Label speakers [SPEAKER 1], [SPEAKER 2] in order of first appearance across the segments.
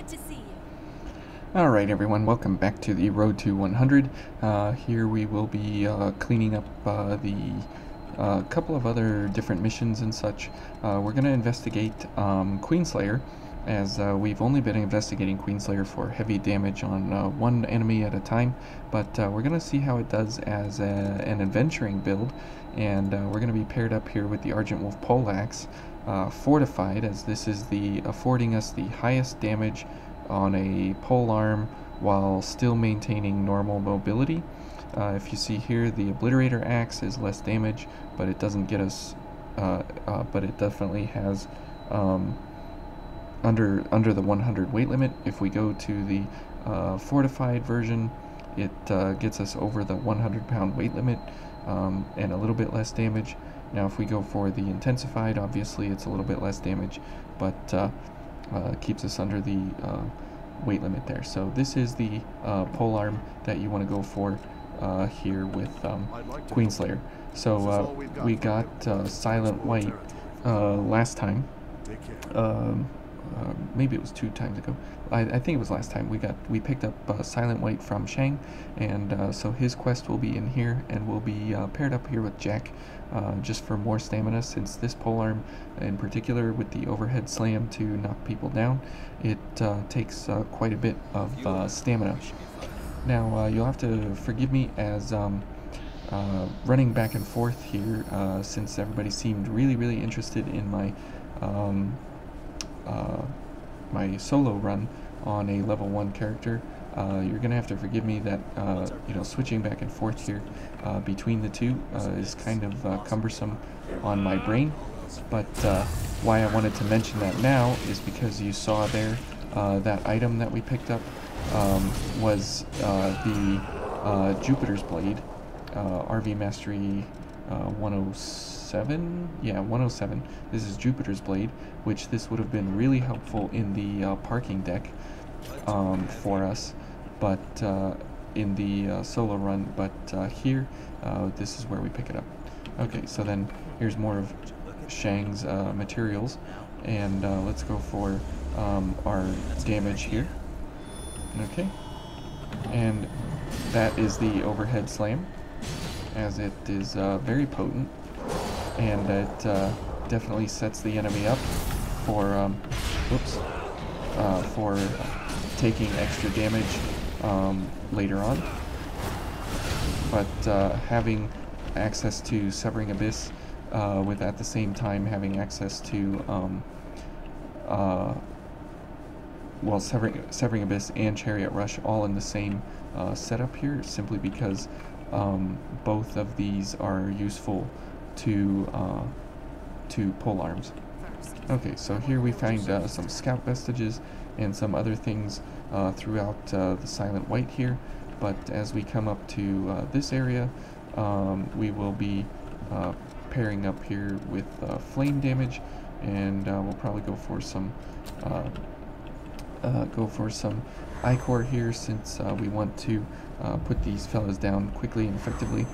[SPEAKER 1] Glad to see you.
[SPEAKER 2] Alright everyone, welcome back to the Road to 100. Here we will be cleaning up the couple of other different missions and such. We're going to investigate Queenslayer, as we've only been investigating Queenslayer for heavy damage on one enemy at a time, but we're going to see how it does as an adventuring build, and we're going to be paired up here with the Argent Wolf Poleaxe, fortified, as this is the affording us the highest damage on a pole arm while still maintaining normal mobility. If you see here, the Obliterator Axe is less damage, but it doesn't get us, but it definitely has under the 100 weight limit. If we go to the fortified version, it gets us over the 100-pound weight limit and a little bit less damage. Now if we go for the intensified, obviously it's a little bit less damage, but keeps us under the weight limit there. So this is the pole arm that you want to go for here with Queenslayer. So we got Silent White last time. Maybe it was 2 times ago. I think it was last time. We picked up Silent White from Shang, and so his quest will be in here, and we'll be paired up here with Jack, just for more stamina, since this polearm in particular with the overhead slam to knock people down, it takes quite a bit of stamina. Now you'll have to forgive me as running back and forth here, since everybody seemed really interested in my my solo run on a level 1 character. You're gonna have to forgive me that switching back and forth here between the two is kind of cumbersome on my brain, but why I wanted to mention that now is because you saw there that item that we picked up was the Jupiter's Blade, RV Mastery 107. Yeah, 107. This is Jupiter's Blade, which this would have been really helpful in the parking deck for us, but in the solo run, but here this is where we pick it up. Okay, so then here's more of Shang's materials, and let's go for our damage here. Okay, and that is the overhead slam, as it is very potent, and it definitely sets the enemy up for for taking extra damage later on. But having access to Severing Abyss, with at the same time having access to Severing Abyss and Chariot Rush all in the same setup here, simply because both of these are useful to pole arms. Okay, so here we find some scout vestiges and some other things throughout the Silent White here, but as we come up to this area, we will be pairing up here with flame damage, and we'll probably go for some Ichor here, since we want to put these fellas down quickly and effectively,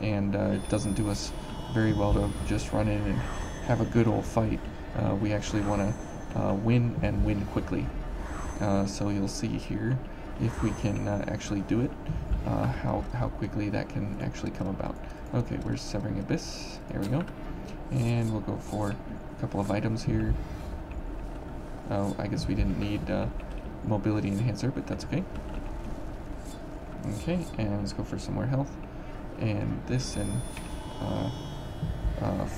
[SPEAKER 2] and it doesn't do us very well to just run in and have a good old fight. We actually want to win, and win quickly. So you'll see here, if we can actually do it, how quickly that can actually come about. Okay, where's Severing Abyss? There we go. And we'll go for a couple of items here. Oh, I guess we didn't need mobility enhancer, but that's okay. Okay, and let's go for some more health, and this, and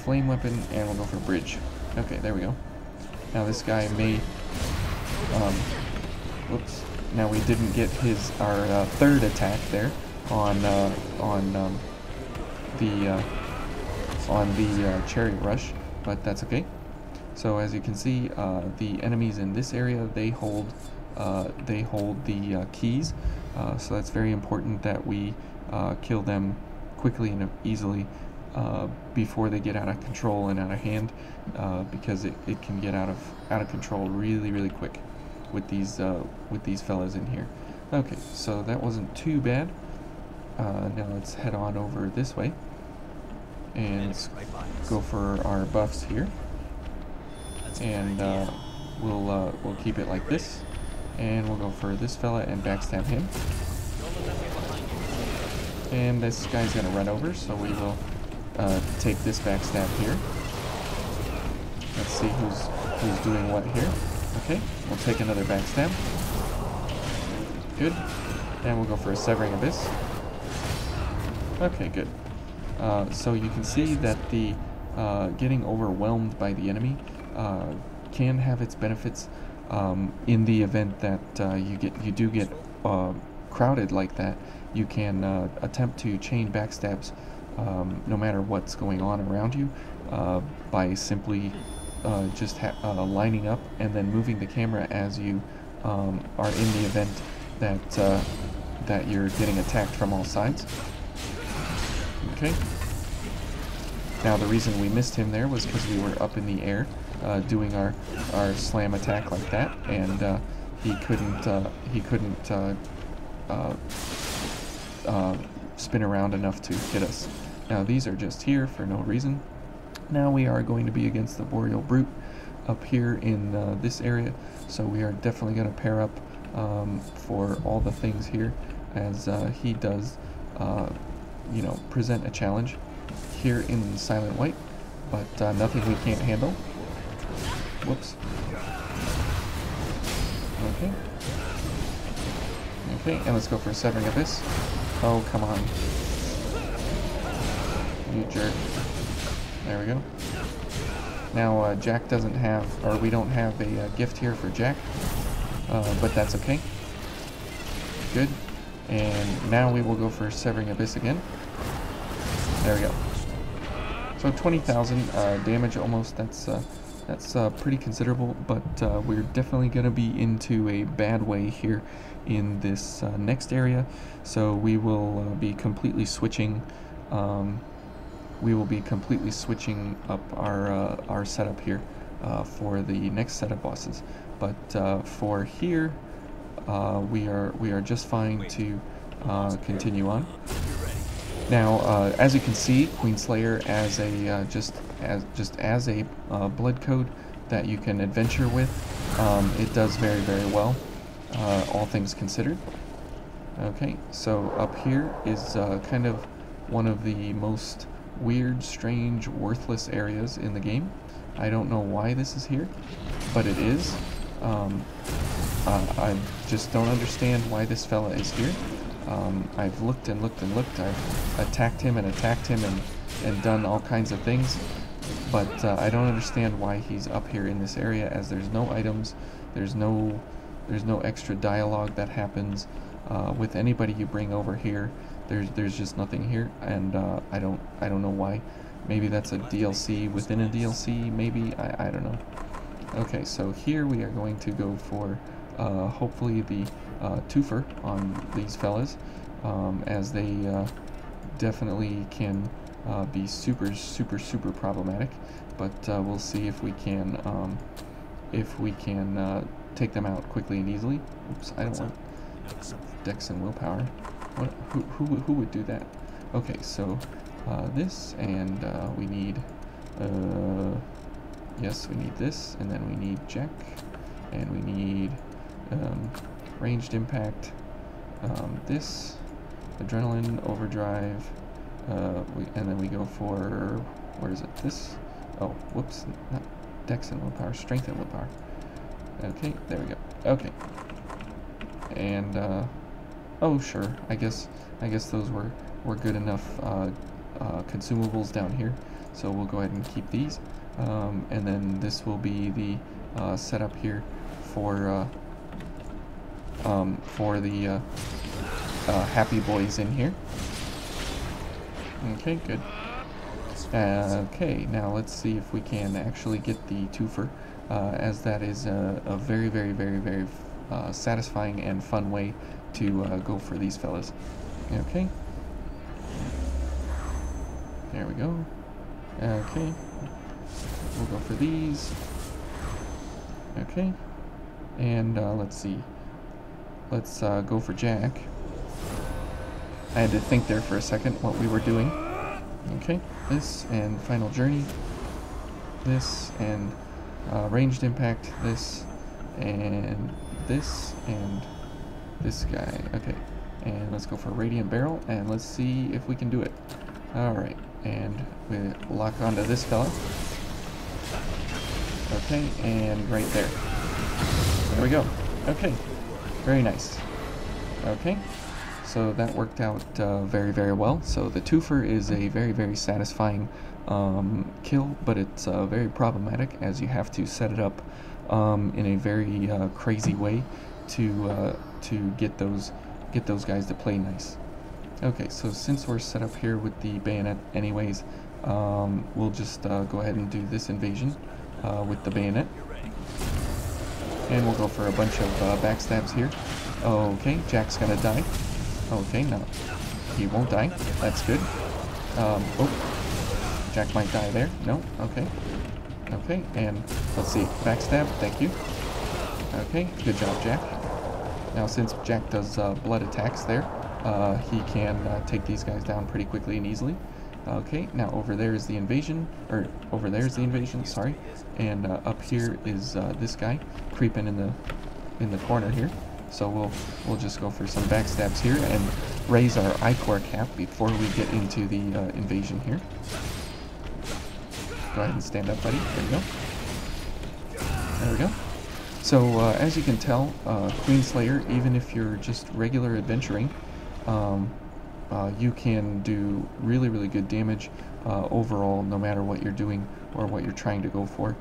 [SPEAKER 2] flame weapon, and we'll go for bridge. Okay, there we go. Now this guy may whoops, now we didn't get our third attack there on the Chariot Rush, but that's okay. So as you can see, the enemies in this area, they hold the keys, so that's very important that we kill them quickly and easily before they get out of control and out of hand, because it can get out of control really quick with these fellas in here. Okay, so that wasn't too bad. Now let's head on over this way and let's go for our buffs here, and we'll keep it like this, And we'll go for this fella and backstab him. And this guy's gonna run over, so we will take this backstab here. Let's see who's doing what here. Okay, we'll take another backstab. Good. And we'll go for a Severing Abyss. Okay, good. So you can see that the getting overwhelmed by the enemy can have its benefits in the event that you do get crowded like that. You can attempt to chain backstabs no matter what's going on around you by simply just lining up and then moving the camera as you are in the event that you're getting attacked from all sides. Okay. Now the reason we missed him there was because we were up in the air doing our slam attack like that, and he couldn't spin around enough to hit us. Now these are just here for no reason. Now we are going to be against the Boreal Brute up here in this area, so we are definitely going to pair up for all the things here, as he does you know, present a challenge here in Silent White, but nothing we can't handle. Whoops. Okay. Okay, and let's go for a Severing Abyss. Oh, come on. You jerk. There we go. Now, Jack doesn't have, or we don't have a gift here for Jack, but that's okay. Good. And now we will go for Severing Abyss again. There we go. So 20,000 damage almost. That's pretty considerable, but we're definitely going to be into a bad way here in this next area. So we will be completely switching. We will be completely switching up our setup here for the next set of bosses. But for here, we are just fine to continue on. Now, as you can see, Queenslayer as a just as a blood code that you can adventure with, it does very, very well, all things considered. Okay, so up here is kind of one of the most weird, strange, worthless areas in the game. I don't know why this is here, but it is. I just don't understand why this fella is here. I've looked and looked and looked. I've attacked him and done all kinds of things, but I don't understand why he's up here in this area, as there's no items, there's no extra dialogue that happens with anybody you bring over here. There's just nothing here, and I don't know why. Maybe that's a DLC within a DLC, maybe, I don't know. Okay, so here we are going to go for hopefully the twofer on these fellas, as they definitely can be super problematic, but we'll see if we can take them out quickly and easily. Oops, I don't want Dex and willpower. What? Who would do that? Okay, so this, and we need yes, we need this, and then we need Jack, and we need ranged impact, this, adrenaline, overdrive, and then we go for, where is it, this? Oh, whoops, not Dex and willpower, strength and willpower. Okay, there we go. Okay. And, oh, sure, I guess those were good enough consumables down here, so we'll go ahead and keep these. And then this will be the setup here for the happy boys in here. Okay, good. Okay, now let's see if we can actually get the twofer, as that is a very satisfying and fun way to go for these fellas. Okay. There we go. Okay. We'll go for these. Okay. And let's see. Let's go for Jack. I had to think there for a second what we were doing. Okay. This and Final Journey. This and ranged impact. This and this guy. Okay, and let's go for a Radiant Barrel, and let's see if we can do it. Alright, and we lock onto this fella. Okay, and right there. There we go. Okay, very nice. Okay, so that worked out very, very well. So the twofer is a very, very satisfying kill, but it's very problematic as you have to set it up in a very crazy way to get those guys to play nice. Okay, so since we're set up here with the bayonet anyways, we'll just go ahead and do this invasion with the bayonet. And we'll go for a bunch of backstabs here. Okay, Jack's gonna die. Okay, no, he won't die. That's good. Oh, Jack might die there. No, okay. Okay, and let's see. Backstab, thank you. Okay, good job, Jack. Now, since Jack does blood attacks there, he can take these guys down pretty quickly and easily. Okay, now over there is the invasion, or over there is the invasion, sorry. And up here is this guy creeping in the corner here. So we'll just go for some backstabs here and raise our Ichor cap before we get into the invasion here. Go ahead and stand up, buddy. There we go. There we go. So as you can tell, Queenslayer, even if you're just regular adventuring, you can do really, really good damage overall, no matter what you're doing or what you're trying to go for,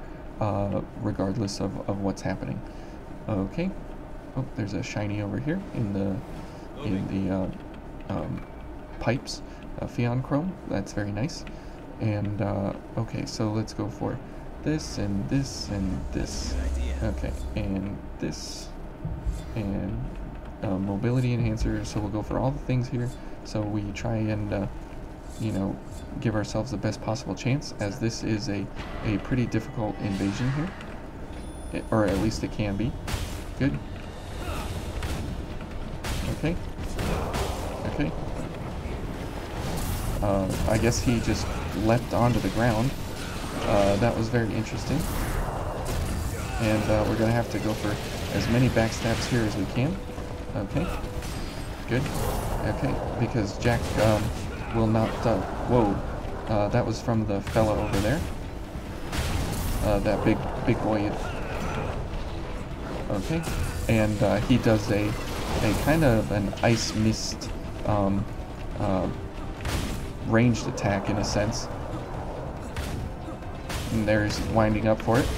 [SPEAKER 2] regardless of what's happening. Okay. Oh, there's a shiny over here in the pipes, Pheon Chrome. That's very nice. And okay, so let's go for this and this and this. Okay, and this and mobility enhancer. So we'll go for all the things here. So we try and you know, give ourselves the best possible chance, as this is a pretty difficult invasion here, or at least it can be. Good. Okay. Okay. I guess he just leapt onto the ground. That was very interesting. And we're going to have to go for as many backstabs here as we can. Okay. Good. Okay, because Jack will not... whoa. That was from the fella over there. That big boy. Okay. And he does a kind of an ice mist ranged attack in a sense. And there's winding up for it.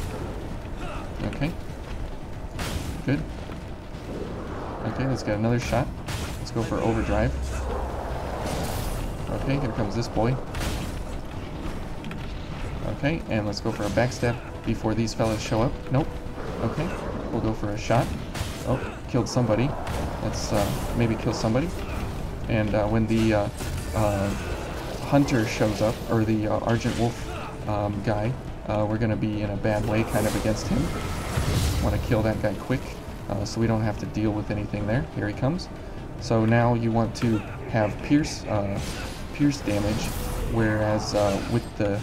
[SPEAKER 2] Okay. Good. Okay, let's get another shot. Let's go for overdrive. Okay, here comes this boy. Okay, and let's go for a backstab before these fellas show up. Nope. Okay, we'll go for a shot. Oh, killed somebody. Let's maybe kill somebody. And when the hunter shows up, or the Argent Wolf guy, we're going to be in a bad way kind of against him. Want to kill that guy quick, so we don't have to deal with anything there. Here he comes. So now you want to have pierce damage, whereas with the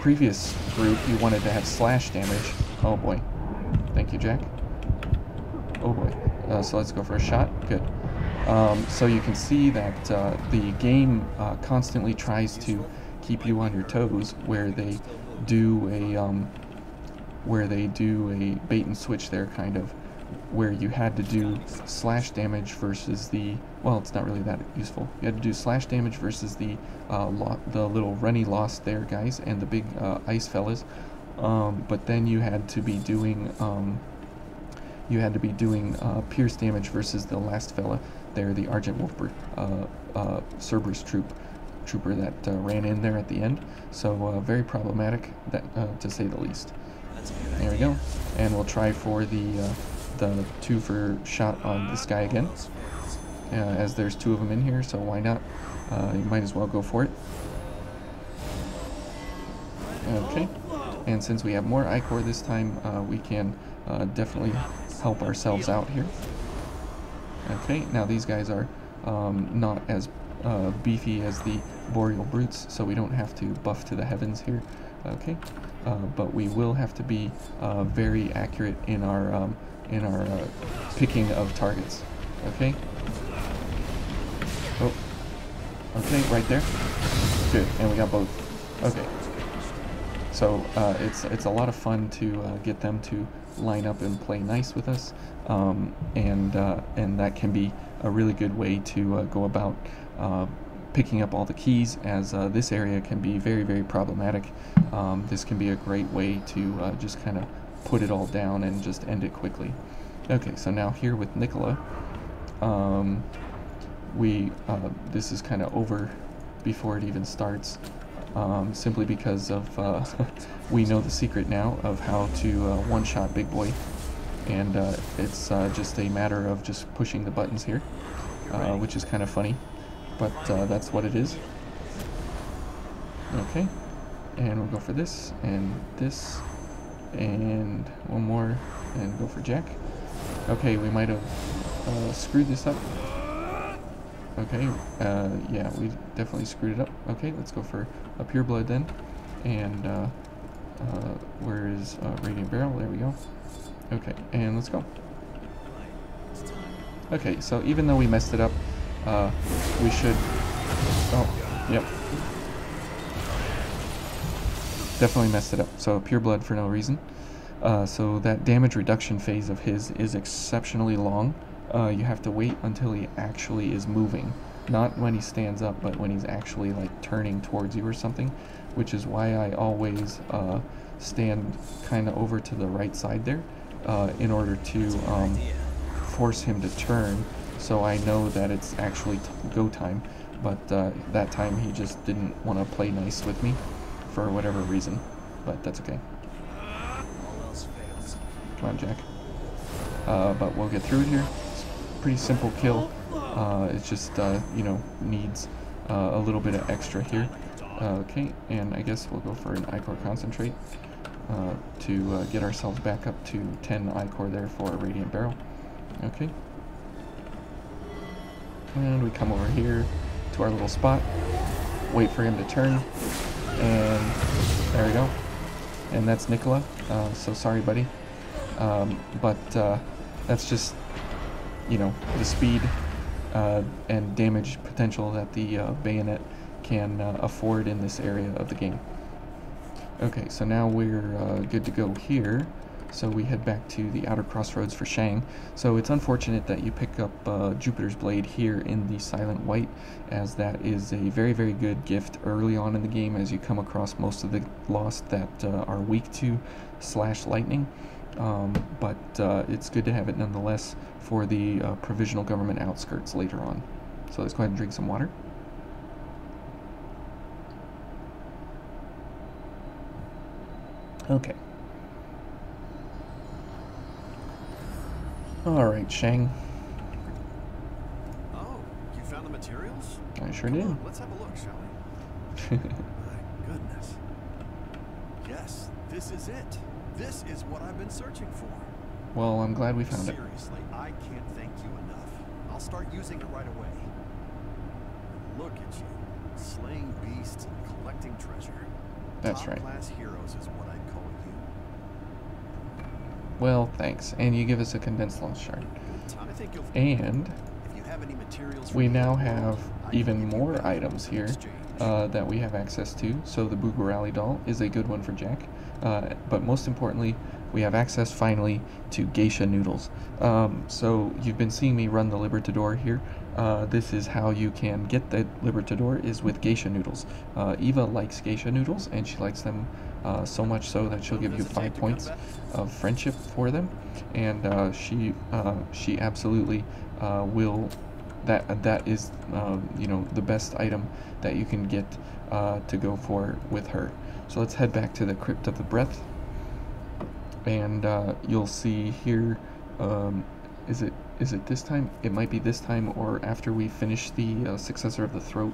[SPEAKER 2] previous group you wanted to have slash damage. Oh boy. Thank you, Jack. Oh boy. So let's go for a shot. Good. So you can see that the game constantly tries to keep you on your toes, where they do a bait and switch there, kind of, where you had to do slash damage versus the, well, it's not really that useful. You had to do slash damage versus the little runny lost there guys and the big ice fellas, but then you had to be doing pierce damage versus the last fella there, the Argent Wolf Cerberus trooper that ran in there at the end. So very problematic, that to say the least. There we go, and we'll try for the two-for shot on this guy again, as there's two of them in here, so why not? You might as well go for it. Okay, and since we have more Ichor this time, we can definitely help ourselves out here. Okay, now these guys are not as beefy as the Boreal Brutes, so we don't have to buff to the heavens here. Okay, but we will have to be very accurate in our picking of targets. Okay. Oh. Okay, right there. Good, and we got both. Okay. So it's a lot of fun to get them to line up and play nice with us, and that can be a really good way to go about picking up all the keys, as this area can be very, very problematic. This can be a great way to just kind of put it all down and just end it quickly. Okay, so now here with Nicola, this is kind of over before it even starts, simply because of we know the secret now of how to one-shot Big Boy, and it's just a matter of just pushing the buttons here, which is kind of funny, but that's what it is. Okay, and we'll go for this, and one more, and go for Jack. Okay, we might have screwed this up. Okay, yeah, we definitely screwed it up. Okay, let's go for a Pure Blood then. And where is Radiant Barrel? There we go. Okay, and let's go. Okay, so even though we messed it up, we should... Oh, yep. Definitely messed it up. So Pure Blood for no reason. So that damage reduction phase of his is exceptionally long. You have to wait until he actually is moving. Not when he stands up, but when he's actually like turning towards you or something, which is why I always stand kind of over to the right side there in order to force him to turn, so I know that it's actually go time. But that time he just didn't want to play nice with me for whatever reason, but that's okay. Come on, Jack. But we'll get through it here. Pretty simple kill. It's just you know, needs a little bit of extra here. Okay, and I guess we'll go for an Ichor Concentrate to get ourselves back up to 10 Ichor there for a Radiant Barrel. Okay, and we come over here to our little spot, wait for him to turn, and there we go. And that's Nicola. So sorry, buddy, but that's just, you know, the speed and damage potential that the bayonet can afford in this area of the game. Okay, so now we're good to go here. So we head back to the outer crossroads for Shang. So it's unfortunate that you pick up Jupiter's Blade here in the Silent White, as that is a very, very good gift early on in the game, as you come across most of the Lost that are weak to slash lightning. But it's good to have it nonetheless for the provisional government outskirts later on. So let's go ahead and drink some water. Okay. Alright, Shang.
[SPEAKER 1] Oh, you found the materials?
[SPEAKER 2] I sure
[SPEAKER 1] Come
[SPEAKER 2] did.
[SPEAKER 1] on, let's have a look, shall we? My goodness. Yes, this is it. This is what I've been searching for.
[SPEAKER 2] Well, I'm glad we found it.
[SPEAKER 1] Seriously, I can't thank you enough. I'll start using it right away. Look at you, slaying beasts and collecting treasure.
[SPEAKER 2] That's right.
[SPEAKER 1] Top-class heroes is what I'd call you.
[SPEAKER 2] Well, thanks. And you give us a condensed lost shard.
[SPEAKER 1] I think you'll
[SPEAKER 2] And
[SPEAKER 1] if you have any materials
[SPEAKER 2] we now have even more items here that we have access to. So the Boreal doll is a good one for Jack. But most importantly, we have access finally to Geisha Noodles. So you've been seeing me run the Libertador here. This is how you can get the Libertador, is with Geisha Noodles. Eva likes Geisha Noodles, and she likes them so much so that she'll give you 5 points of friendship for them, and she absolutely will. That is you know, the best item that you can get to go for with her. So let's head back to the Crypt of the Breath, and you'll see here. Is it this time? It might be this time, or after we finish the Successor of the Throat.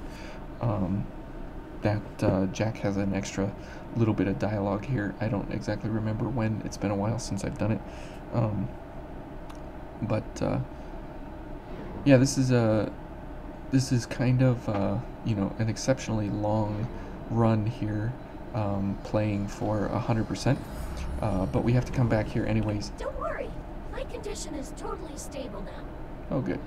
[SPEAKER 2] That Jack has an extra little bit of dialogue here. I don't exactly remember when. It's been a while since I've done it. Yeah, this is kind of you know, an exceptionally long run here playing for 100%, but we have to come back here anyways.
[SPEAKER 3] Don't worry, my condition is totally stable now.
[SPEAKER 2] Oh, good.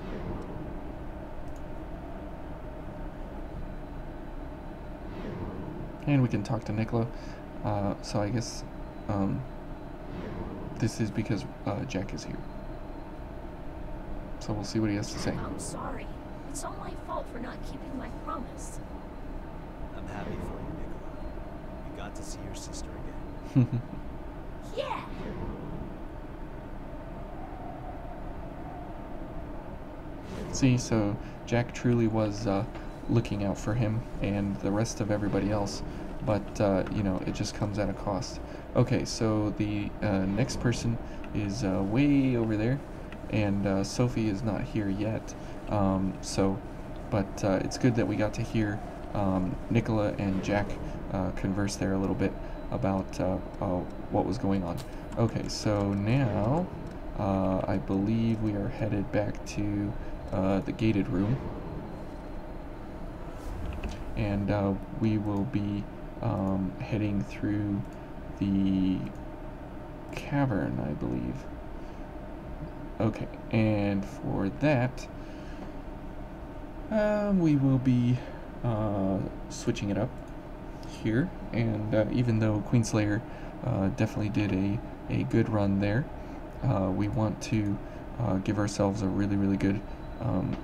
[SPEAKER 2] And we can talk to Nicola, so I guess this is because Jack is here. So we'll see what he has to say.
[SPEAKER 3] I'm sorry. It's all my fault for not keeping my promise.
[SPEAKER 1] I'm happy for you, Nicola. You got to see your sister again.
[SPEAKER 3] Yeah!
[SPEAKER 2] See, so Jack truly was looking out for him and the rest of everybody else, but you know, it just comes at a cost. Okay, so the next person is way over there, and Sophie is not here yet. But it's good that we got to hear Nicola and Jack converse there a little bit about what was going on. Okay, so now I believe we are headed back to the gated room, and we will be heading through the cavern, I believe. Okay, and for that we will be switching it up here, and even though Queenslayer definitely did a good run there, we want to give ourselves a really good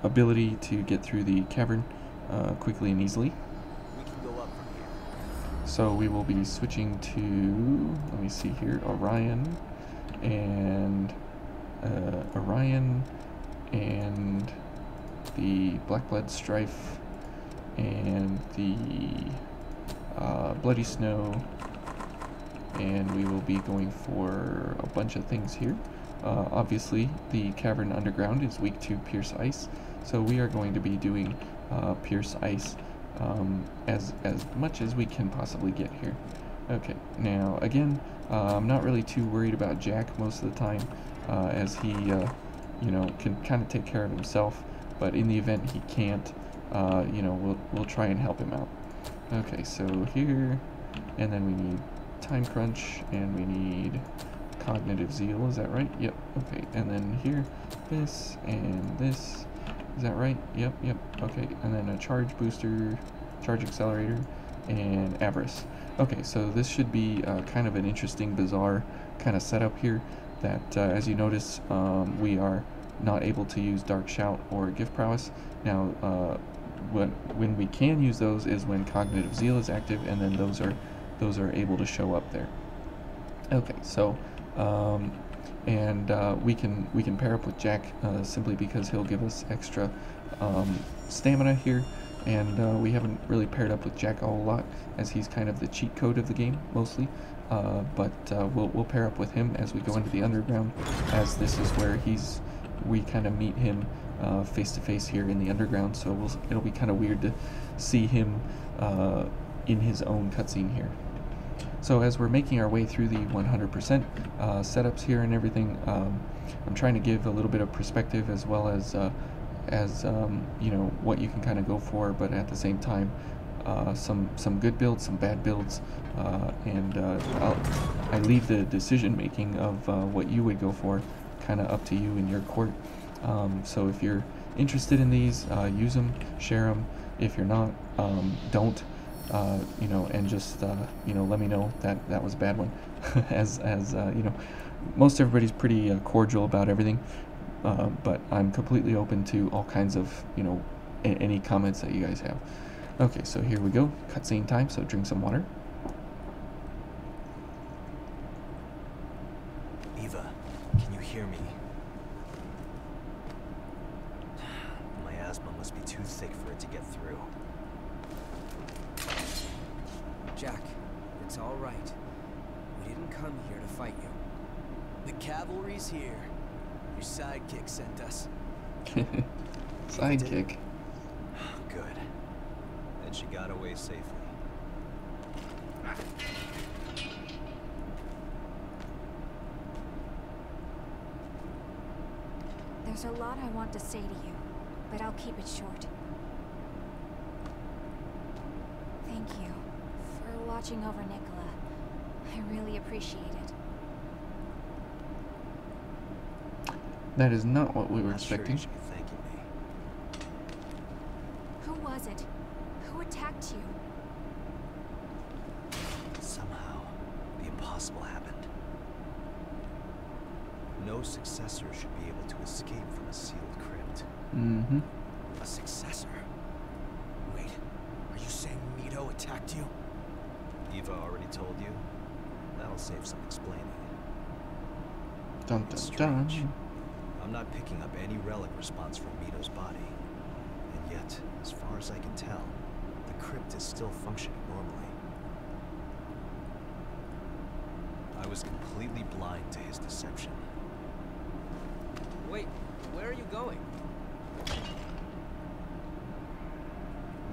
[SPEAKER 2] ability to get through the cavern quickly and easily.
[SPEAKER 1] We can go up from here.
[SPEAKER 2] So we will be switching to, let me see here, Orion and the Blackblood Strife and the Bloody Snow, and we will be going for a bunch of things here. Obviously, the cavern underground is weak to Pierce Ice, so we are going to be doing Pierce Ice as much as we can possibly get here. Okay, now again, I'm not really too worried about Jack most of the time, as he, you know, can kind of take care of himself. But in the event he can't, you know, we'll try and help him out. Okay, so here, and then we need Time Crunch, and we need Cognitive Zeal, is that right? Yep, okay, and then here, this, and this, is that right? Yep, okay, and then a Charge Booster, Charge Accelerator, and Avarice. Okay, so this should be kind of an interesting, bizarre kind of setup here, that as you notice, we are not able to use Dark Shout or Gift Prowess. Now, when we can use those is when Cognitive Zeal is active, and then those are able to show up there. Okay, so we can pair up with Jack simply because he'll give us extra stamina here, and we haven't really paired up with Jack a whole lot, as he's kind of the cheat code of the game mostly. But we'll pair up with him as we go into the underground, as this is where we kind of meet him face to face here in the underground, so it'll be kind of weird to see him in his own cutscene here. So as we're making our way through the 100% setups here and everything, I'm trying to give a little bit of perspective, as well as you know, what you can kind of go for, but at the same time, some good builds, some bad builds, and I leave the decision making of what you would go for kind of up to you in your court. So if you're interested in these, use them, share them. If you're not, don't. You know, and just you know, let me know that was a bad one. as you know, most everybody's pretty cordial about everything, but I'm completely open to all kinds of, you know, any comments that you guys have. Okay, so here we go, cutscene time. So drink some water.
[SPEAKER 1] Eva, can you hear me? My asthma must be too thick for it to get through.
[SPEAKER 4] Jack, it's all right. We didn't come here to fight you.
[SPEAKER 5] The cavalry's here. Your sidekick sent us.
[SPEAKER 2] Sidekick.
[SPEAKER 1] Good. And she got away safely.
[SPEAKER 6] There's a lot I want to say to you, but I'll keep it short. Thank you for watching over Nicola. I really appreciate it.
[SPEAKER 2] That is not what we were
[SPEAKER 1] Not sure you
[SPEAKER 2] expecting.
[SPEAKER 1] should be thanking me.
[SPEAKER 6] Who was it? Who attacked you?
[SPEAKER 1] Somehow, the impossible happened. No successor should be able to escape from a sealed crypt.
[SPEAKER 2] Mm-hmm.
[SPEAKER 5] A successor? Wait, are you saying Mito attacked you?
[SPEAKER 1] Eva already told you? That'll save some explaining.
[SPEAKER 2] Dun
[SPEAKER 1] It's
[SPEAKER 2] dun
[SPEAKER 1] strange.
[SPEAKER 2] dun.
[SPEAKER 1] I'm not picking up any relic response from Mito's body. And yet, as far as I can tell, the crypt is still functioning normally. I was completely blind to his deception.
[SPEAKER 4] Wait, where are you going?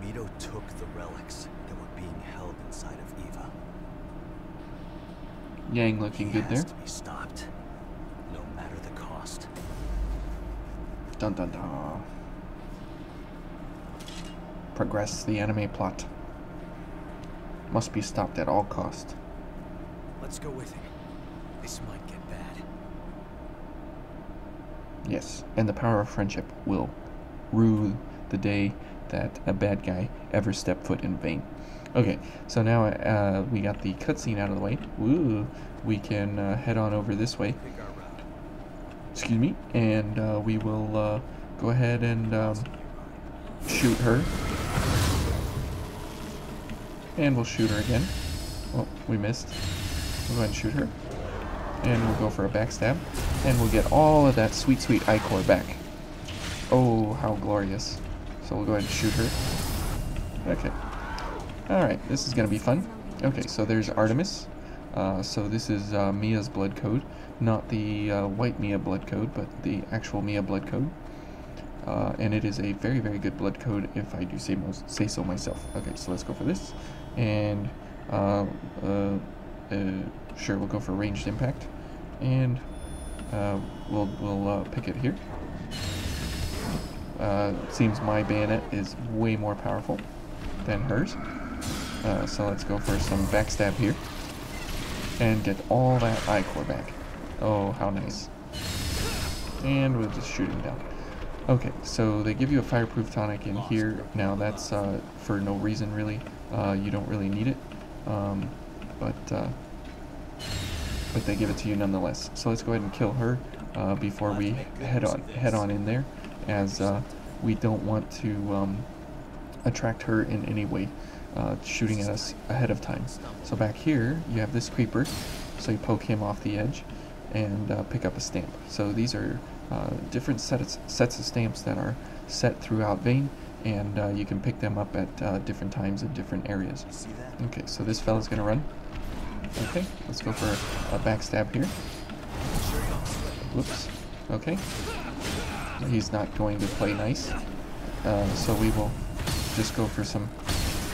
[SPEAKER 1] Mito took the relics that were being held inside of Eva.
[SPEAKER 2] Yang looking
[SPEAKER 1] He
[SPEAKER 2] good
[SPEAKER 1] has
[SPEAKER 2] there.
[SPEAKER 1] to be stopped, no matter the cost.
[SPEAKER 2] Dun dun dun. Progress the anime plot. Must be stopped at all cost.
[SPEAKER 5] Let's go with him. This might get bad.
[SPEAKER 2] Yes, and the power of friendship will rue the day that a bad guy ever stepped foot in vain. Okay, so now we got the cutscene out of the way. Woo! We can head on over this way.
[SPEAKER 1] Pick our route.
[SPEAKER 2] Excuse me, and we will go ahead and shoot her. And we'll shoot her again. Oh, we missed. We'll go ahead and shoot her. And we'll go for a backstab. And we'll get all of that sweet, sweet ichor back. Oh, how glorious. So we'll go ahead and shoot her. Okay. Alright, this is going to be fun. Okay, so there's Artemis. So this is Mia's blood code. Not the white Mia blood code, but the actual Mia blood code. And it is a very, very good blood code, if I do say so myself. Okay, so let's go for this. And sure, we'll go for ranged impact. And we'll pick it here. Seems my bayonet is way more powerful than hers. So let's go for some backstab here. And get all that ichor back. Oh, how nice. And we'll just shoot him down. Okay, so they give you a fireproof tonic in here. Now that's for no reason really. You don't really need it, but they give it to you nonetheless. So let's go ahead and kill her before we head on in there, as we don't want to attract her in any way, shooting at us ahead of time. So back here you have this creeper, so you poke him off the edge and pick up a stamp. So these are different sets of stamps that are set throughout Vane, and you can pick them up at different times in different areas.
[SPEAKER 1] See that?
[SPEAKER 2] Okay, so this fella's gonna run. Okay, let's go for a backstab here. Whoops. Okay. He's not going to play nice, so we will just go for some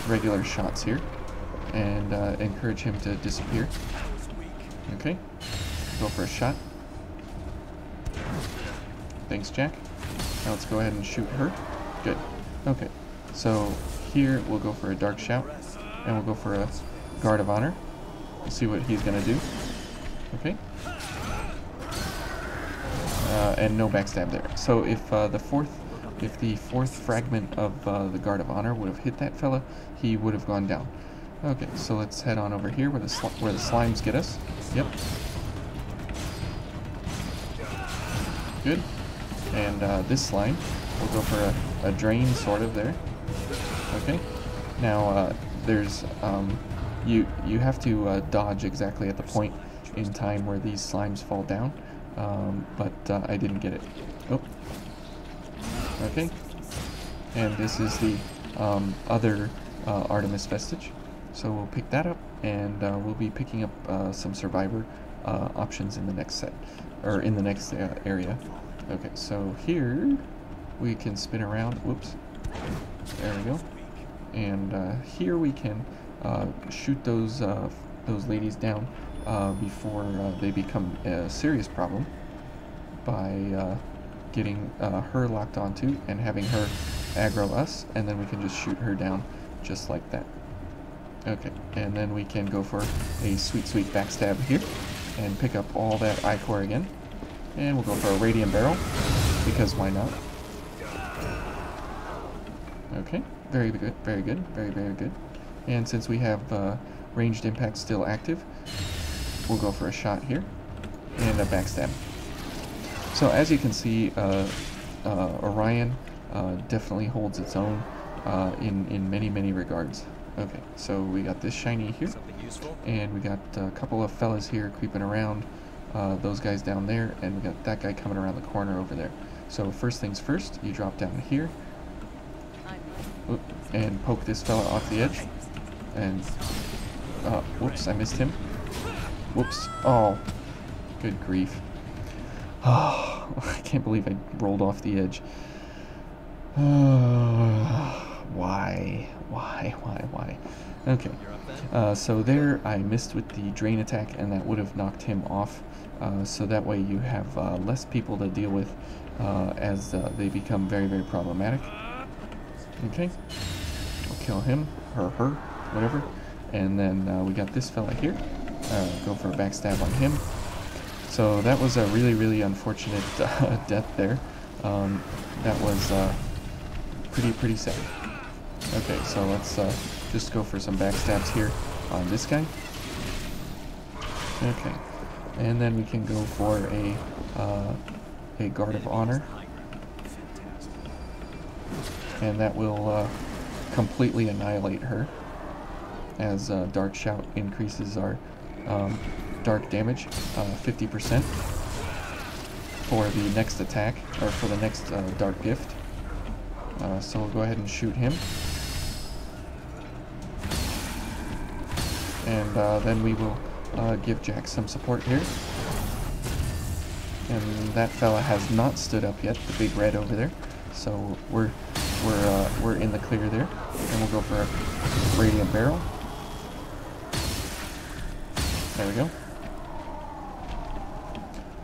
[SPEAKER 2] regular shots here and encourage him to disappear. Okay, go for a shot. Thanks, Jack. Now let's go ahead and shoot her. Good. Okay, so here we'll go for a dark shout, and we'll go for a guard of honor. We'll see what he's gonna do. Okay. And no backstab there. So if the fourth fragment of the guard of honor would have hit that fella, he would have gone down. Okay, so let's head on over here where the slimes get us. Yep. Good. And this slime, we'll go for a drain sort of there. Okay. Now there's you have to dodge exactly at the point in time where these slimes fall down, but I didn't get it. Oh. Okay. And this is the other Artemis vestige, so we'll pick that up, and we'll be picking up some survivor options in the next set, or in the next area. Okay, so here we can spin around. Whoops. There we go. And here we can shoot those ladies down before they become a serious problem by getting her locked onto and having her aggro us, and then we can just shoot her down just like that. Okay, and then we can go for a sweet, sweet backstab here and pick up all that I-core again. And we'll go for a radiant barrel, because why not? Okay, very good, very good, very, very good. And since we have ranged impact still active, we'll go for a shot here and a backstab. So as you can see, Orion definitely holds its own in many, many regards. Okay, so we got this shiny here, and we got a couple of fellas here creeping around, those guys down there, and we got that guy coming around the corner over there. So first things first, you drop down here, and poke this fella off the edge, and, whoops, I missed him. Whoops, oh, good grief. Oh, I can't believe I rolled off the edge. Why? Okay, so there I missed with the drain attack, and that would have knocked him off, so that way you have less people to deal with as they become very, very problematic. Okay, we'll kill him, her, whatever, and then we got this fella here, go for a backstab on him. So that was a really, really unfortunate death there. That was pretty sad. Okay, so let's just go for some backstabs here on this guy. Okay, and then we can go for a guard of honor, and that will completely annihilate her, as Dark Shout increases our dark damage 50% for the next attack, or for the next dark gift. So we'll go ahead and shoot him. And then we will give Jack some support here. And that fella has not stood up yet, the big red over there. So we're in the clear there. And we'll go for a radiant barrel. There we go.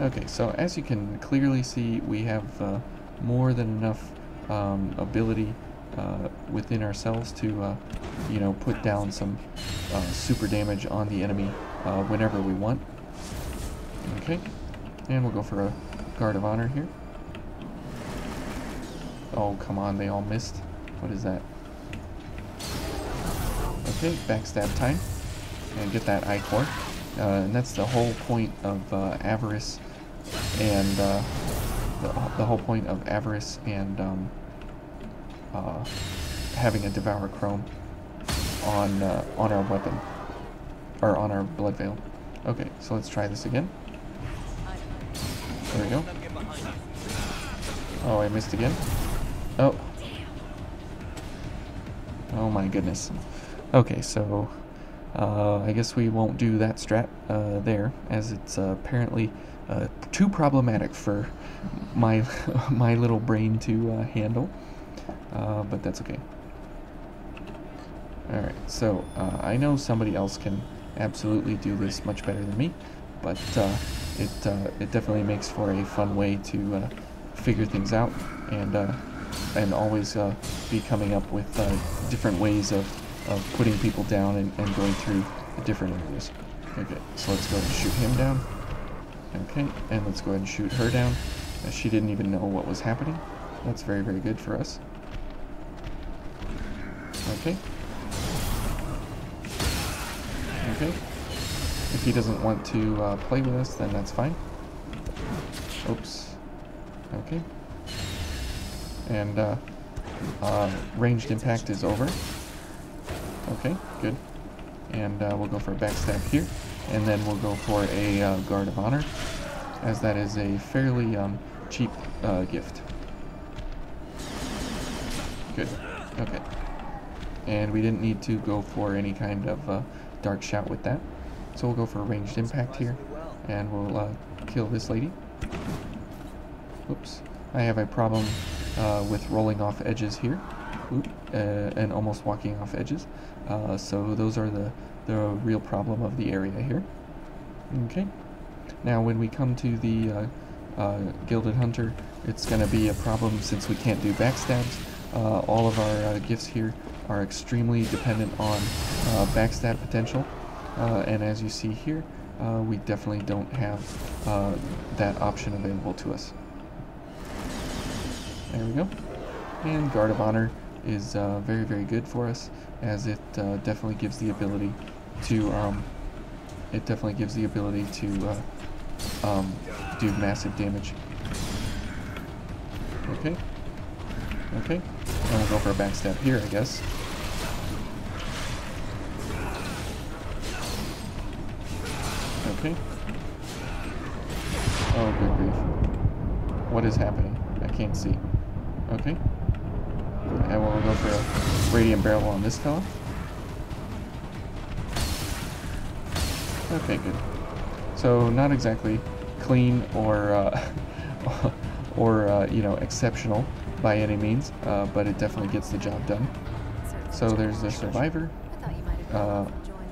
[SPEAKER 2] Okay, so as you can clearly see, we have more than enough ability within ourselves to, you know, put down some super damage on the enemy whenever we want. Okay, and we'll go for a guard of honor here. Oh, come on, they all missed. What is that? Okay, backstab time, and get that I-core. And that's the whole point of avarice, and the whole point of avarice and having a Devour Chrome on our weapon, or on our blood veil. Okay, so let's try this again. There we go. Oh, I missed again. Oh. Oh my goodness. Okay, so I guess we won't do that strat there, as it's apparently too problematic for my my little brain to handle. But that's okay. Alright, so I know somebody else can absolutely do this much better than me, but it definitely makes for a fun way to figure things out, and always be coming up with different ways of putting people down and going through the different areas. Okay, so let's go ahead and shoot him down. Okay, and let's go ahead and shoot her down. She didn't even know what was happening. That's very, very good for us. Okay. Okay. If he doesn't want to play with us, then that's fine. Oops. Okay. And ranged impact is over. Okay, good. And we'll go for a backstab here, and then we'll go for a guard of honor, as that is a fairly cheap gift. Good. Okay. And we didn't need to go for any kind of dark shout with that, so we'll go for a ranged impact here, and we'll kill this lady. Oops. I have a problem with rolling off edges here. Oop, and almost walking off edges. So those are the real problem of the area here. Okay. Now when we come to the Gilded Hunter, it's going to be a problem since we can't do backstabs. All of our gifts here are extremely dependent on backstab potential, and as you see here, we definitely don't have that option available to us. There we go. And Guard of Honor is very, very good for us, as it definitely gives the ability to do massive damage. Okay. Okay. And we'll go for a backstab here, I guess. Okay. Oh, good grief. What is happening? I can't see. Okay. And we'll go for a Radiant Barrel on this fella. Okay, good. So, not exactly clean or, you know, exceptional by any means, but it definitely gets the job done. So there's the Survivor,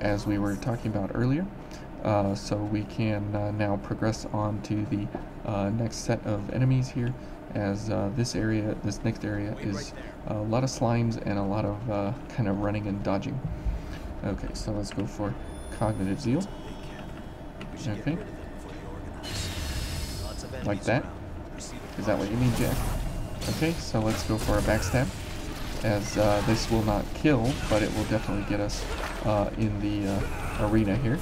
[SPEAKER 2] as we were talking about earlier. So we can now progress on to the next set of enemies here, as this next area is a lot of slimes and a lot of kind of running and dodging. Okay, so let's go for Cognitive Zeal. Okay. Like that? Is that what you mean, Jack? Okay, so let's go for a backstab, as this will not kill, but it will definitely get us in the arena here.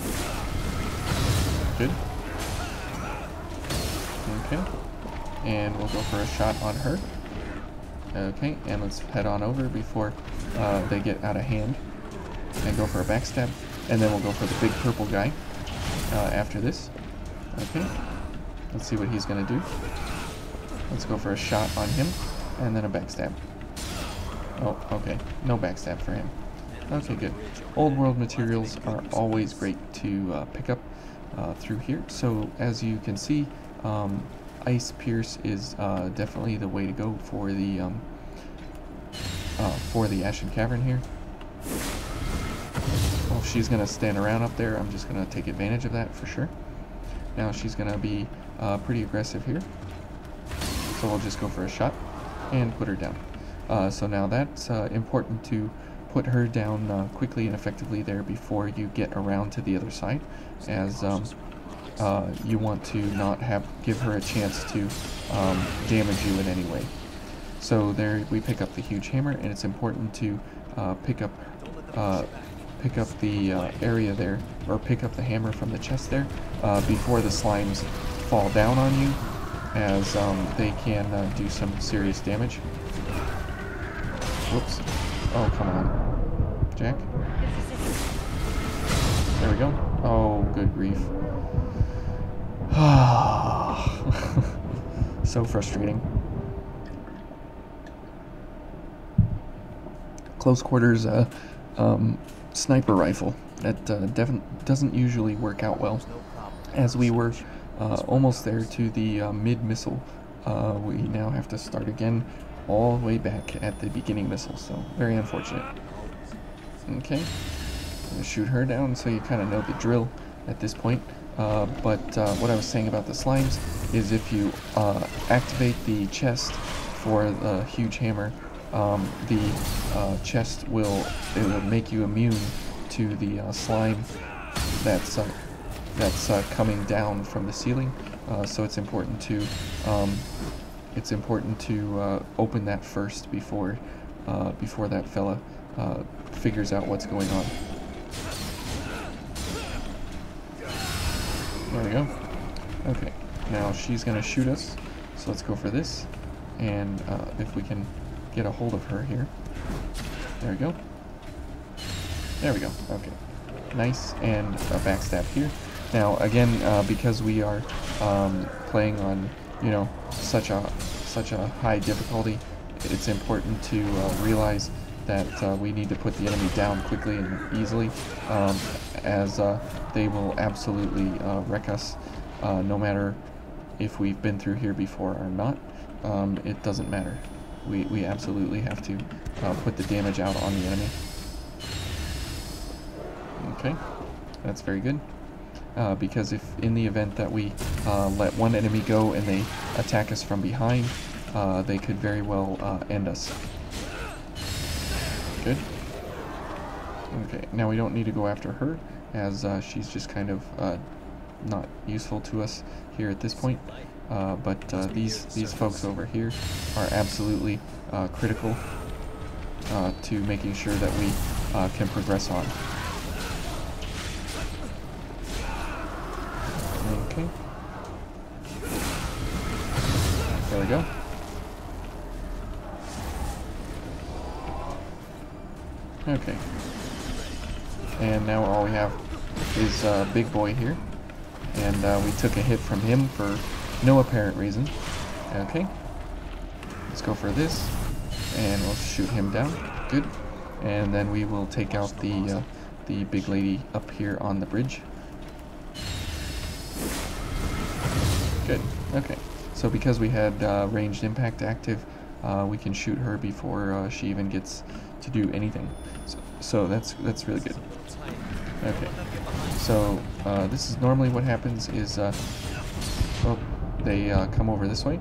[SPEAKER 2] Good. Okay. And we'll go for a shot on her. Okay, and let's head on over before they get out of hand. And go for a backstab. And then we'll go for the big purple guy after this. Okay. Let's see what he's going to do. Let's go for a shot on him. And then a backstab. Oh, okay. No backstab for him. Okay, good. Old world materials are always great to pick up through here. So as you can see, Ice Pierce is definitely the way to go for the Ashen Cavern here. Well, if she's gonna stand around up there, I'm just gonna take advantage of that for sure. Now she's gonna be pretty aggressive here, so we'll just go for a shot and put her down. So now that's important to put her down quickly and effectively there before you get around to the other side, as you want to not give her a chance to damage you in any way. So there we pick up the huge hammer, and it's important to pick up the area there, or pick up the hammer from the chest there before the slimes fall down on you, as they can do some serious damage. Whoops. Oh, come on. Jack? There we go. Oh, good grief. So frustrating. Close quarters sniper rifle. That doesn't usually work out well. As we were almost there to the mid-missile, we now have to start again all the way back at the beginning missile, so very unfortunate. Okay, I'm gonna shoot her down, so you kind of know the drill at this point. But what I was saying about the slimes is if you activate the chest for the huge hammer, the chest will make you immune to the slime that's coming down from the ceiling. So it's important to open that first before that fella figures out what's going on. There we go. Okay, now she's gonna shoot us, so let's go for this, and if we can get a hold of her here. There we go. There we go. Okay, nice, and a backstab here. Now again, because we are playing on, you know, such a high difficulty, it's important to realize that we need to put the enemy down quickly and easily, as they will absolutely wreck us, no matter if we've been through here before or not. It doesn't matter. We absolutely have to put the damage out on the enemy. Okay, that's very good. Because if in the event that we let one enemy go and they attack us from behind, they could very well end us. Good. Okay, now we don't need to go after her, as she's just kind of not useful to us here at this point. But these folks over here are absolutely critical to making sure that we can progress on. Okay. There we go. Okay. And now all we have is Big Boy here. And we took a hit from him for no apparent reason. Okay. Let's go for this. And we'll shoot him down. Good. And then we will take out the big lady up here on the bridge. Good. Okay. So because we had ranged impact active, we can shoot her before she even gets to do anything. So that's really good. Okay. So this is normally what happens is they come over this way,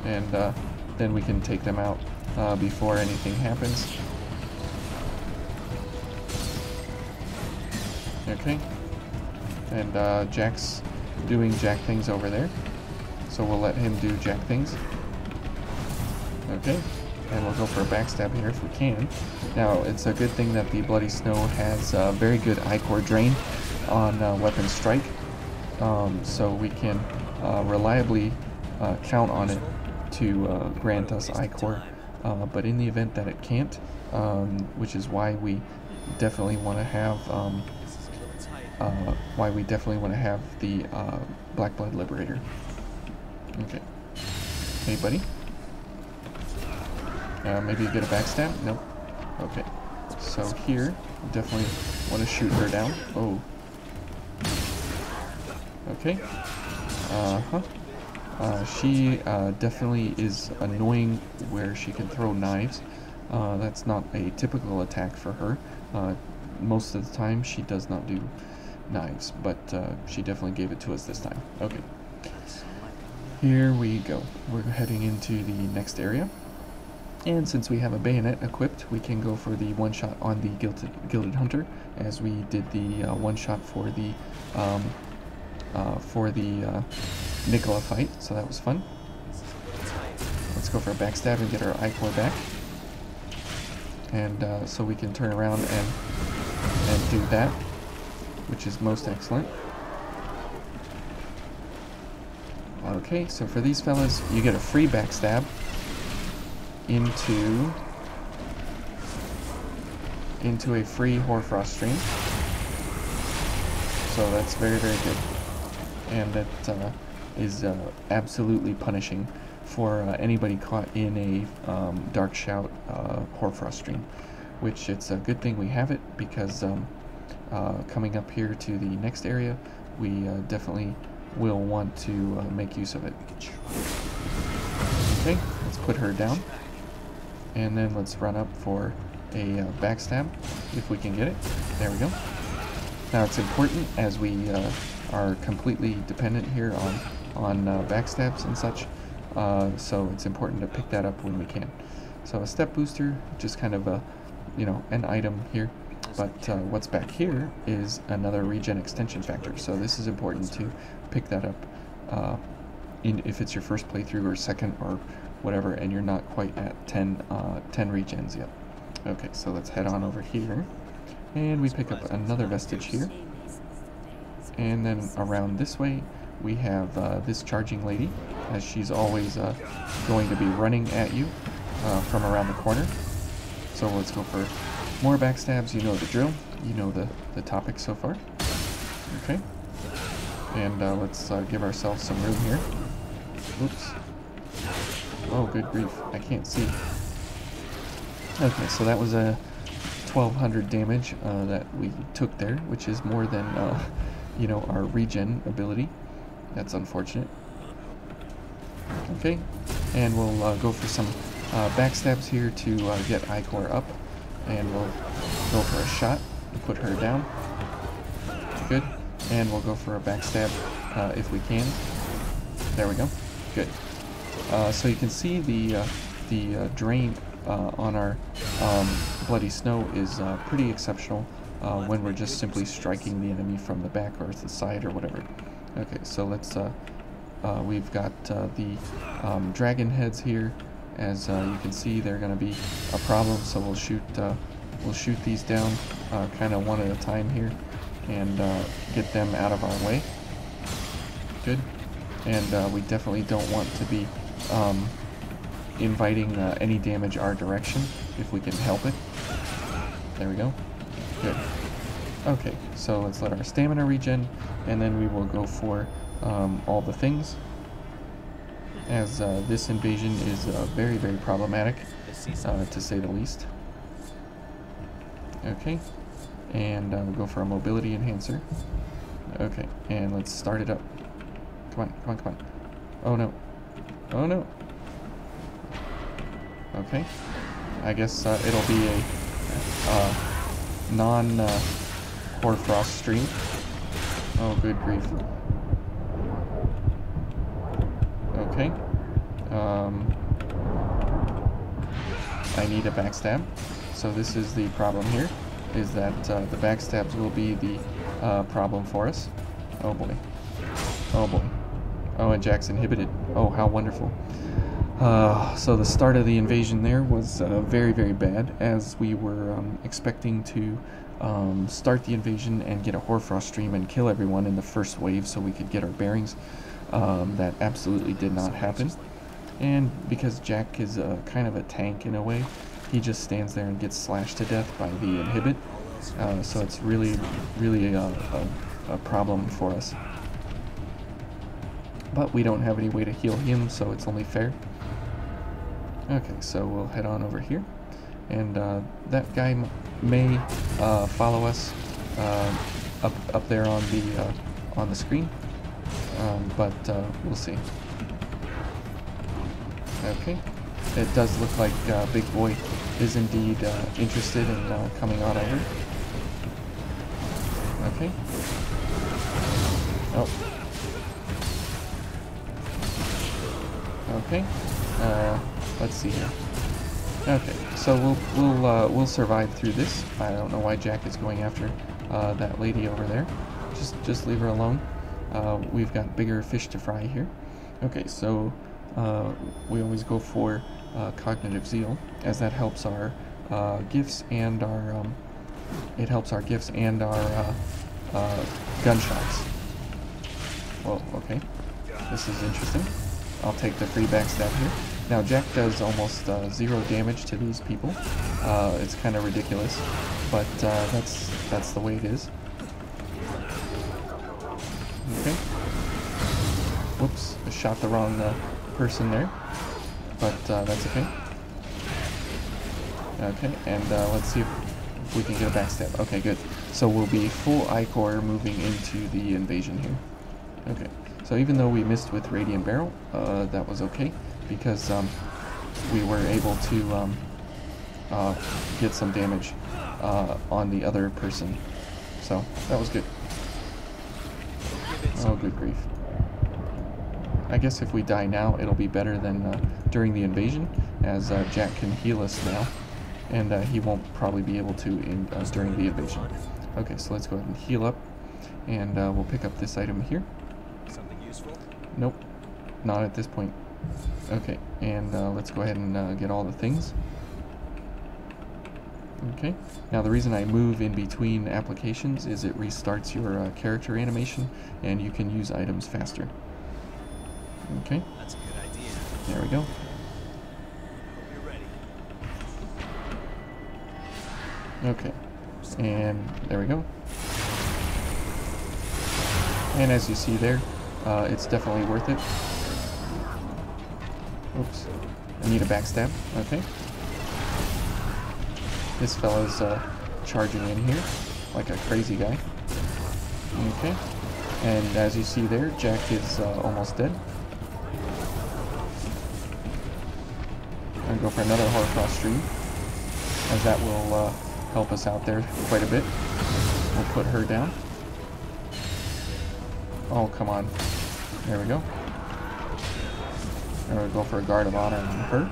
[SPEAKER 2] and then we can take them out before anything happens. Okay. And Jack's doing Jack things over there, so we'll let him do Jack things. Okay. And we'll go for a backstab here if we can. Now, it's a good thing that the Bloody Snow has very good I-Core drain on Weapon Strike, so we can reliably count on it to grant us I-Core. But in the event that it can't, which is why we definitely want to have the Black Blood Liberator. Okay. Hey, buddy. Maybe you get a backstab? Nope. Okay. So here, definitely want to shoot her down. Oh. Okay. She definitely is annoying where she can throw knives. That's not a typical attack for her. Most of the time she does not do knives, but she definitely gave it to us this time. Okay. Here we go. We're heading into the next area. And since we have a bayonet equipped, we can go for the one-shot on the Gilded Hunter, as we did the one-shot for the Nicola fight, so that was fun. Let's go for a backstab and get our I-Core back. And so we can turn around and do that, which is most excellent. Okay, so for these fellas, you get a free backstab into a free Hoarfrost stream. So that's very, very good. And that is absolutely punishing for anybody caught in a Dark Shout Hoarfrost stream. Which it's a good thing we have it, because coming up here to the next area, we definitely will want to make use of it. Okay, let's put her down. And then let's run up for a backstab, if we can get it. There we go. Now it's important, as we are completely dependent here on backstabs and such, so it's important to pick that up when we can. So a step booster, just kind of a, an item here, but what's back here is another regen extension factor, so this is important to pick that up if it's your first playthrough or second or whatever, and you're not quite at 10 regens yet. Okay, so let's head on over here, and we pick up another vestige here, and then around this way we have this charging lady, as she's always going to be running at you from around the corner. So let's go for more backstabs. You know the drill, you know the topic so far. Okay, and let's give ourselves some room here. Oops. Oh, good grief, I can't see. Okay, so that was a 1200 damage that we took there, which is more than, our regen ability. That's unfortunate. Okay, and we'll go for some backstabs here to get I-Core up, and we'll go for a shot and put her down. Good, and we'll go for a backstab if we can. There we go. Good. So you can see the drain on our Bloody Snow is pretty exceptional when we're just simply striking the enemy from the back or the side or whatever. Okay, so let's, we've got the dragon heads here. As you can see, they're going to be a problem, so we'll shoot these down kind of one at a time here and get them out of our way. Good. And we definitely don't want to be inviting any damage our direction if we can help it. There we go. Good. Okay, so let's let our stamina regen, and then we will go for all the things, as this invasion is very, very problematic, to say the least. Okay, and we'll go for a mobility enhancer. Okay, and let's start it up. Come on, come on, come on. Oh no. Oh no. Okay, I guess it'll be a non-Hoarfrost stream. Oh, good grief. Okay. I need a backstab. So this is the problem here, is that the backstabs will be the problem for us. Oh boy. Oh boy. Oh, and Jack's inhibited. Oh, how wonderful. So the start of the invasion there was very, very bad, as we were expecting to start the invasion and get a Hoarfrost stream and kill everyone in the first wave so we could get our bearings. That absolutely did not happen. And because Jack is kind of a tank in a way, he just stands there and gets slashed to death by the inhibit. So it's really, really a problem for us. But we don't have any way to heal him, so it's only fair. Okay, so we'll head on over here. And that guy may follow us up there on the screen. But we'll see. Okay, it does look like Big Boy is indeed interested in coming on over. Okay. Oh. Okay. Let's see here. Okay, so we'll survive through this. I don't know why Jack is going after that lady over there. Just leave her alone. We've got bigger fish to fry here. Okay, so we always go for cognitive zeal, as that helps our gifts and our gunshots. Well, okay, this is interesting. I'll take the free backstab here. Now Jack does almost 0 damage to these people. It's kind of ridiculous, but that's the way it is. Okay. Whoops, I shot the wrong person there, but that's okay. Okay, and let's see if we can get a backstab. Okay, good. So we'll be full Ichor moving into the invasion here. Okay, so even though we missed with Radiant Barrel, that was okay, because we were able to get some damage on the other person. So that was good. Oh, good grief. I guess if we die now, it'll be better than during the invasion, as Jack can heal us now, and he won't probably be able to during the invasion. Okay, so let's go ahead and heal up, and we'll pick up this item here.
[SPEAKER 5] Something useful?
[SPEAKER 2] Nope, not at this point. Okay, and let's go ahead and get all the things. Okay, now the reason I move in between applications is it restarts your character animation, and you can use items faster. Okay.
[SPEAKER 5] That's a good idea.
[SPEAKER 2] There we go.
[SPEAKER 5] Hope you're ready.
[SPEAKER 2] Okay, and there we go. And as you see there, it's definitely worth it. Oops, I need a backstab. Okay. This fella's charging in here like a crazy guy. Okay, and as you see there, Jack is almost dead. I'll go for another Hoarfrost stream, as that will help us out there quite a bit. We'll put her down. Oh, come on. There we go. And we'll go for a Guard of Honor on her.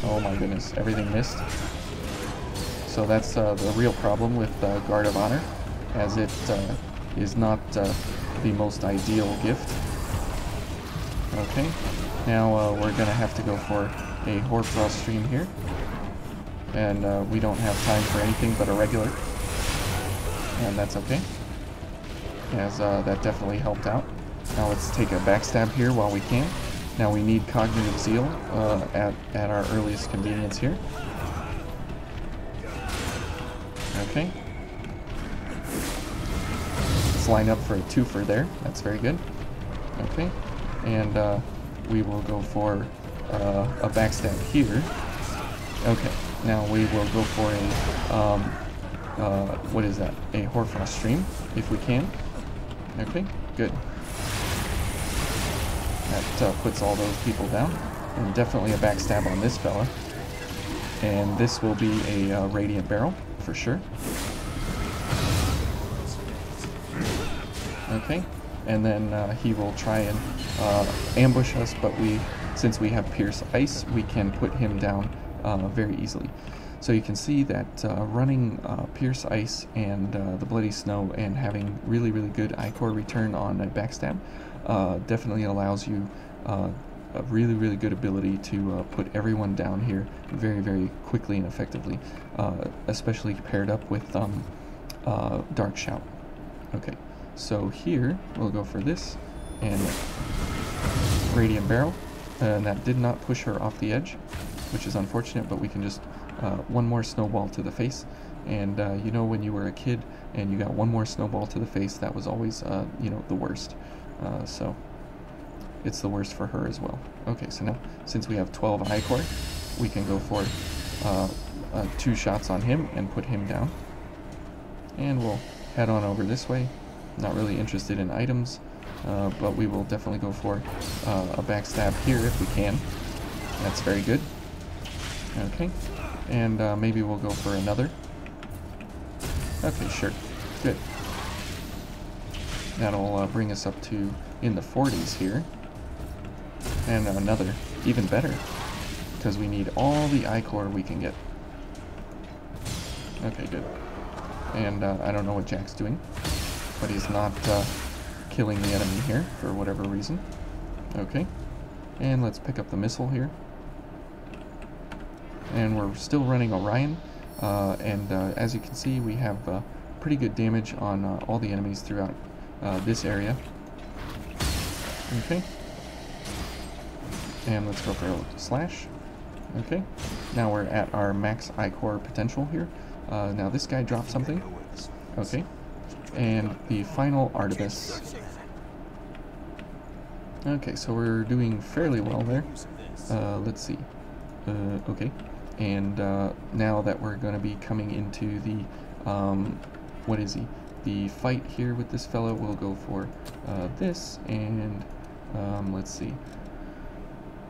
[SPEAKER 2] Oh my goodness, everything missed. So that's the real problem with Guard of Honor, as it is not the most ideal gift. Okay, now we're going to have to go for a Hoarfrost stream here. And we don't have time for anything but a regular. And that's okay, as that definitely helped out. Now let's take a backstab here while we can. Now we need Cognitive Zeal at our earliest convenience here. Okay. Let's line up for a twofer there. That's very good. Okay. And we will go for a backstab here. Okay. Now we will go for a, what is that? A Hoarfrost stream, if we can. Okay, good. That puts all those people down. And definitely a backstab on this fella. And this will be a Radiant Barrel, for sure. Okay, and then he will try and ambush us, but since we have Pierce Ice, we can put him down very easily. So you can see that running Pierce Ice and the Bloody Snow and having really good Ichor return on a backstab definitely allows you a really good ability to put everyone down here very quickly and effectively, especially paired up with Dark Shout. Okay, so here we'll go for this and Radiant Barrel, and that did not push her off the edge, which is unfortunate, but we can just one more snowball to the face. And you know, when you were a kid and you got one more snowball to the face, that was always you know, the worst. So it's the worst for her as well. Okay, so now since we have 12 Ichor, we can go for 2 shots on him and put him down. And we'll head on over this way. Not really interested in items, but we will definitely go for a backstab here if we can. That's very good. Okay, and maybe we'll go for another. Okay, sure, good. That'll bring us up to in the 40s here. And another, even better, because we need all the Ichor we can get. Okay, good. And I don't know what Jack's doing, but he's not killing the enemy here for whatever reason. Okay, and let's pick up the missile here. And we're still running Orion, and as you can see, we have pretty good damage on all the enemies throughout this area. Okay, and let's go for a slash. Okay, now we're at our max Ichor potential here. Now this guy dropped something. Okay, and the final Artibus. Okay, so we're doing fairly well there. Let's see. Okay, and now that we're going to be coming into the what is he? The fight here with this fellow, we'll go for this, and let's see.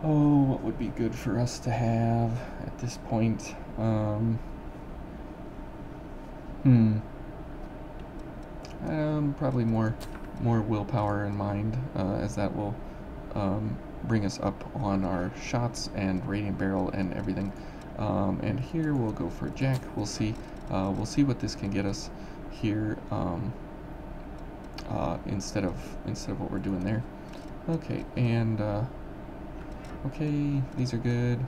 [SPEAKER 2] Oh, what would be good for us to have at this point? Probably more willpower in mind, as that will bring us up on our shots and Radiant Barrel and everything. And here we'll go for Jack. We'll see what this can get us here, instead of what we're doing there. Okay, and okay, these are good.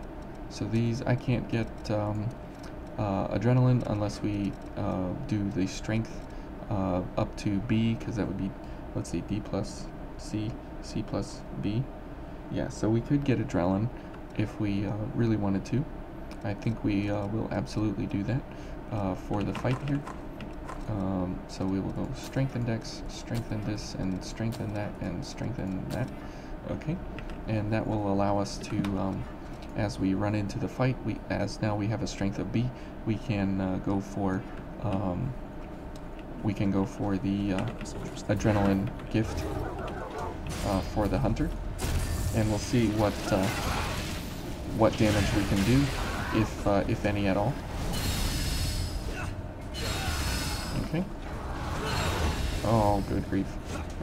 [SPEAKER 2] So these, I can't get adrenaline unless we do the strength up to B, because that would be, let's see, D plus C, C plus B. Yeah, so we could get adrenaline if we really wanted to. I think we will absolutely do that for the fight here. So we will go strengthen dex, strengthen this, and strengthen that, and strengthen that. Okay, and that will allow us to, as we run into the fight, as now we have a strength of B, we can go for the adrenaline gift for the hunter, and we'll see what damage we can do, if any at all. Okay. Oh, good grief.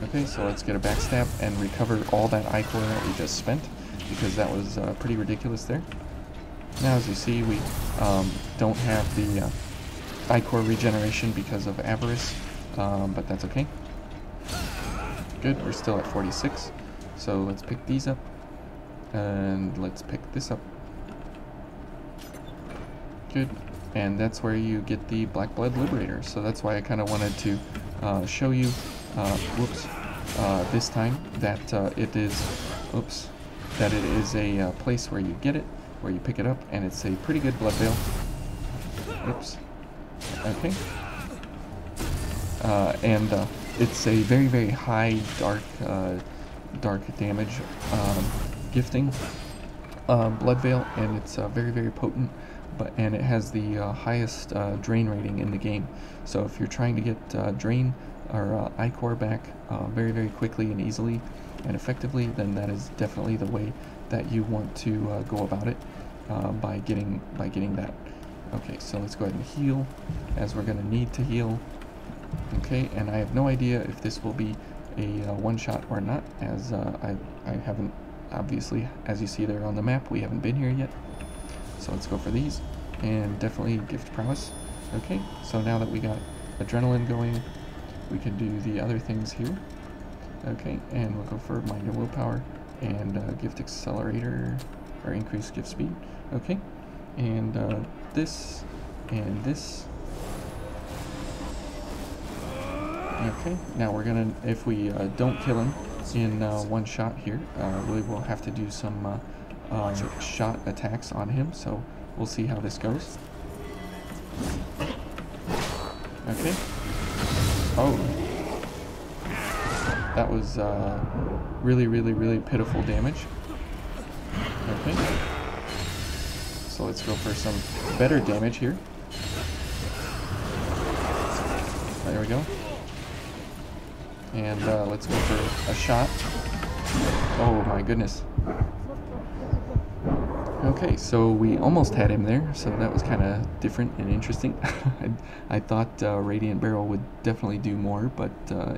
[SPEAKER 2] Okay, so let's get a backstab and recover all that Ichor that we just spent, because that was pretty ridiculous there. Now, as you see, we don't have the ichor regeneration because of avarice, but that's okay. Good, we're still at 46. So let's pick these up, and let's pick this up. Good, and that's where you get the Black Blood Liberator. So that's why I kind of wanted to show you, this time that it is, that it is a place where you get it, where you pick it up, and it's a pretty good blood veil. Oops. Okay. And it's a very, very high dark damage gifting blood veil, and it's very, very potent. And it has the highest drain rating in the game. So if you're trying to get drain or ichor back very, very quickly and easily and effectively, then that is definitely the way that you want to go about it, by getting that. Okay, so let's go ahead and heal, as we're going to need to heal. Okay, and I have no idea if this will be a one-shot or not, as I haven't, obviously, as you see there on the map, we haven't been here yet. So let's go for these, and definitely gift prowess. Okay, so now that we got adrenaline going, we can do the other things here. Okay, and we'll go for mind and willpower, and gift accelerator, or increased gift speed. Okay, and this, and this. Okay, now we're gonna, if we don't kill him in one shot here, we will have to do some shot attacks on him, so we'll see how this goes. Okay. Oh. That was really, really, really pitiful damage. Okay. So let's go for some better damage here. There we go. And let's go for a shot. Oh my goodness. Okay, so we almost had him there, so that was kind of different and interesting. I thought Radiant Barrel would definitely do more, but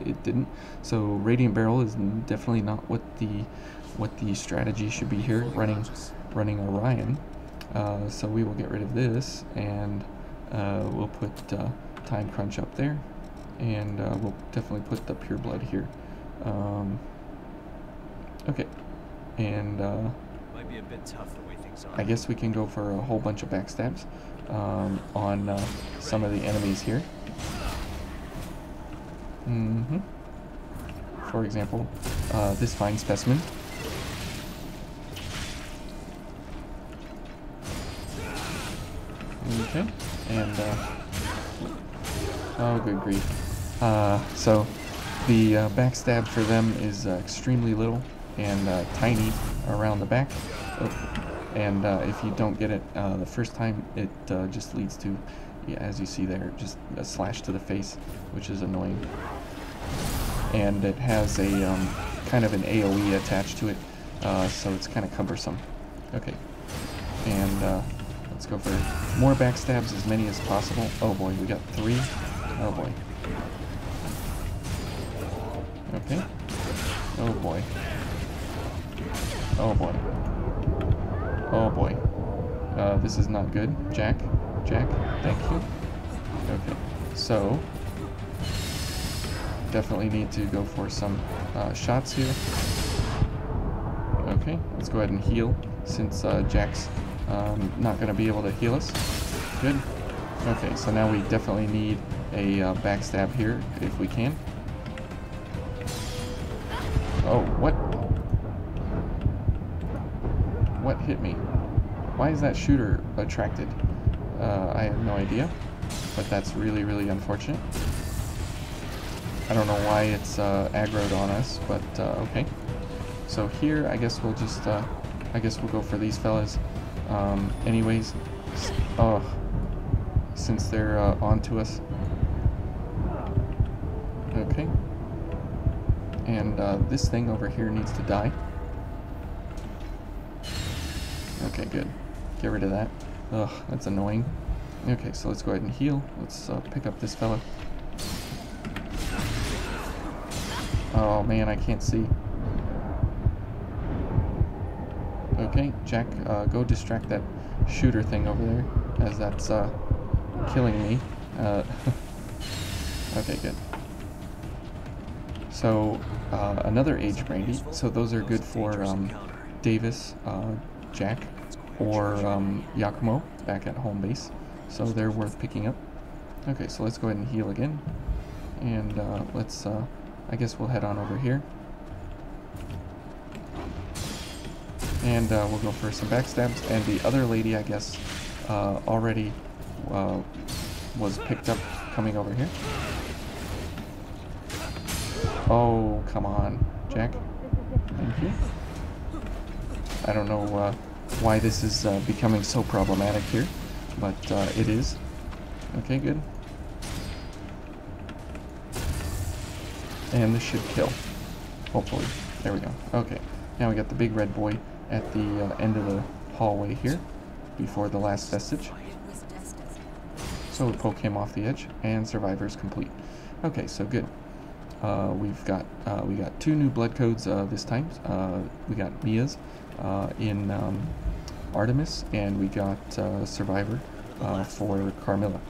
[SPEAKER 2] it didn't. So Radiant Barrel is definitely not what the strategy should be here, running Orion. So we will get rid of this, and we'll put Time Crunch up there, and we'll definitely put the Pure Blood here. Okay, and
[SPEAKER 5] Might be a bit tough the way things are.
[SPEAKER 2] I guess we can go for a whole bunch of backstabs on some of the enemies here. For example, this fine specimen. Okay, and oh, good grief. So the backstab for them is extremely little and tiny around the back. And if you don't get it the first time, it just leads to, yeah, as you see there, just a slash to the face, which is annoying. And it has a kind of an AoE attached to it, so it's kind of cumbersome. Okay, and let's go for more backstabs, as many as possible. Oh boy, we got 3. Oh boy. Okay. Oh boy. Oh boy. Oh boy. This is not good. Jack, thank you. Okay, so definitely need to go for some shots here. Okay, let's go ahead and heal, since Jack's not going to be able to heal us. Good. Okay, so now we definitely need a backstab here, if we can. Oh, what? What hit me? Why is that shooter attracted? I have no idea, but that's really, really unfortunate. I don't know why it's aggroed on us, but okay. So here, I guess we'll just, I guess we'll go for these fellas. Anyways, since they're onto us. Okay. And this thing over here needs to die. Okay, good. Get rid of that. Ugh, that's annoying. Okay, so let's go ahead and heal. Let's pick up this fella. Oh man, I can't see. Okay, Jack, go distract that shooter thing over there, as that's killing me. Okay, good. So, another age brandy. So those are good for Davis, Jack, or Yakumo back at home base. So they're worth picking up. Okay, so let's go ahead and heal again. And let's, I guess we'll head on over here. And we'll go for some backstabs. And the other lady, I guess, already was picked up coming over here. Oh, come on, Jack. Thank you. I don't know why this is becoming so problematic here, but it is. Okay, good. And this should kill. Hopefully. There we go. Okay. Now we got the big red boy at the end of the hallway here, before the last vestige. So we poke him off the edge, and survivors complete. Okay, so good. We got 2 new blood codes this time. We got Mia's in Artemis, and we got Survivor for Carmilla.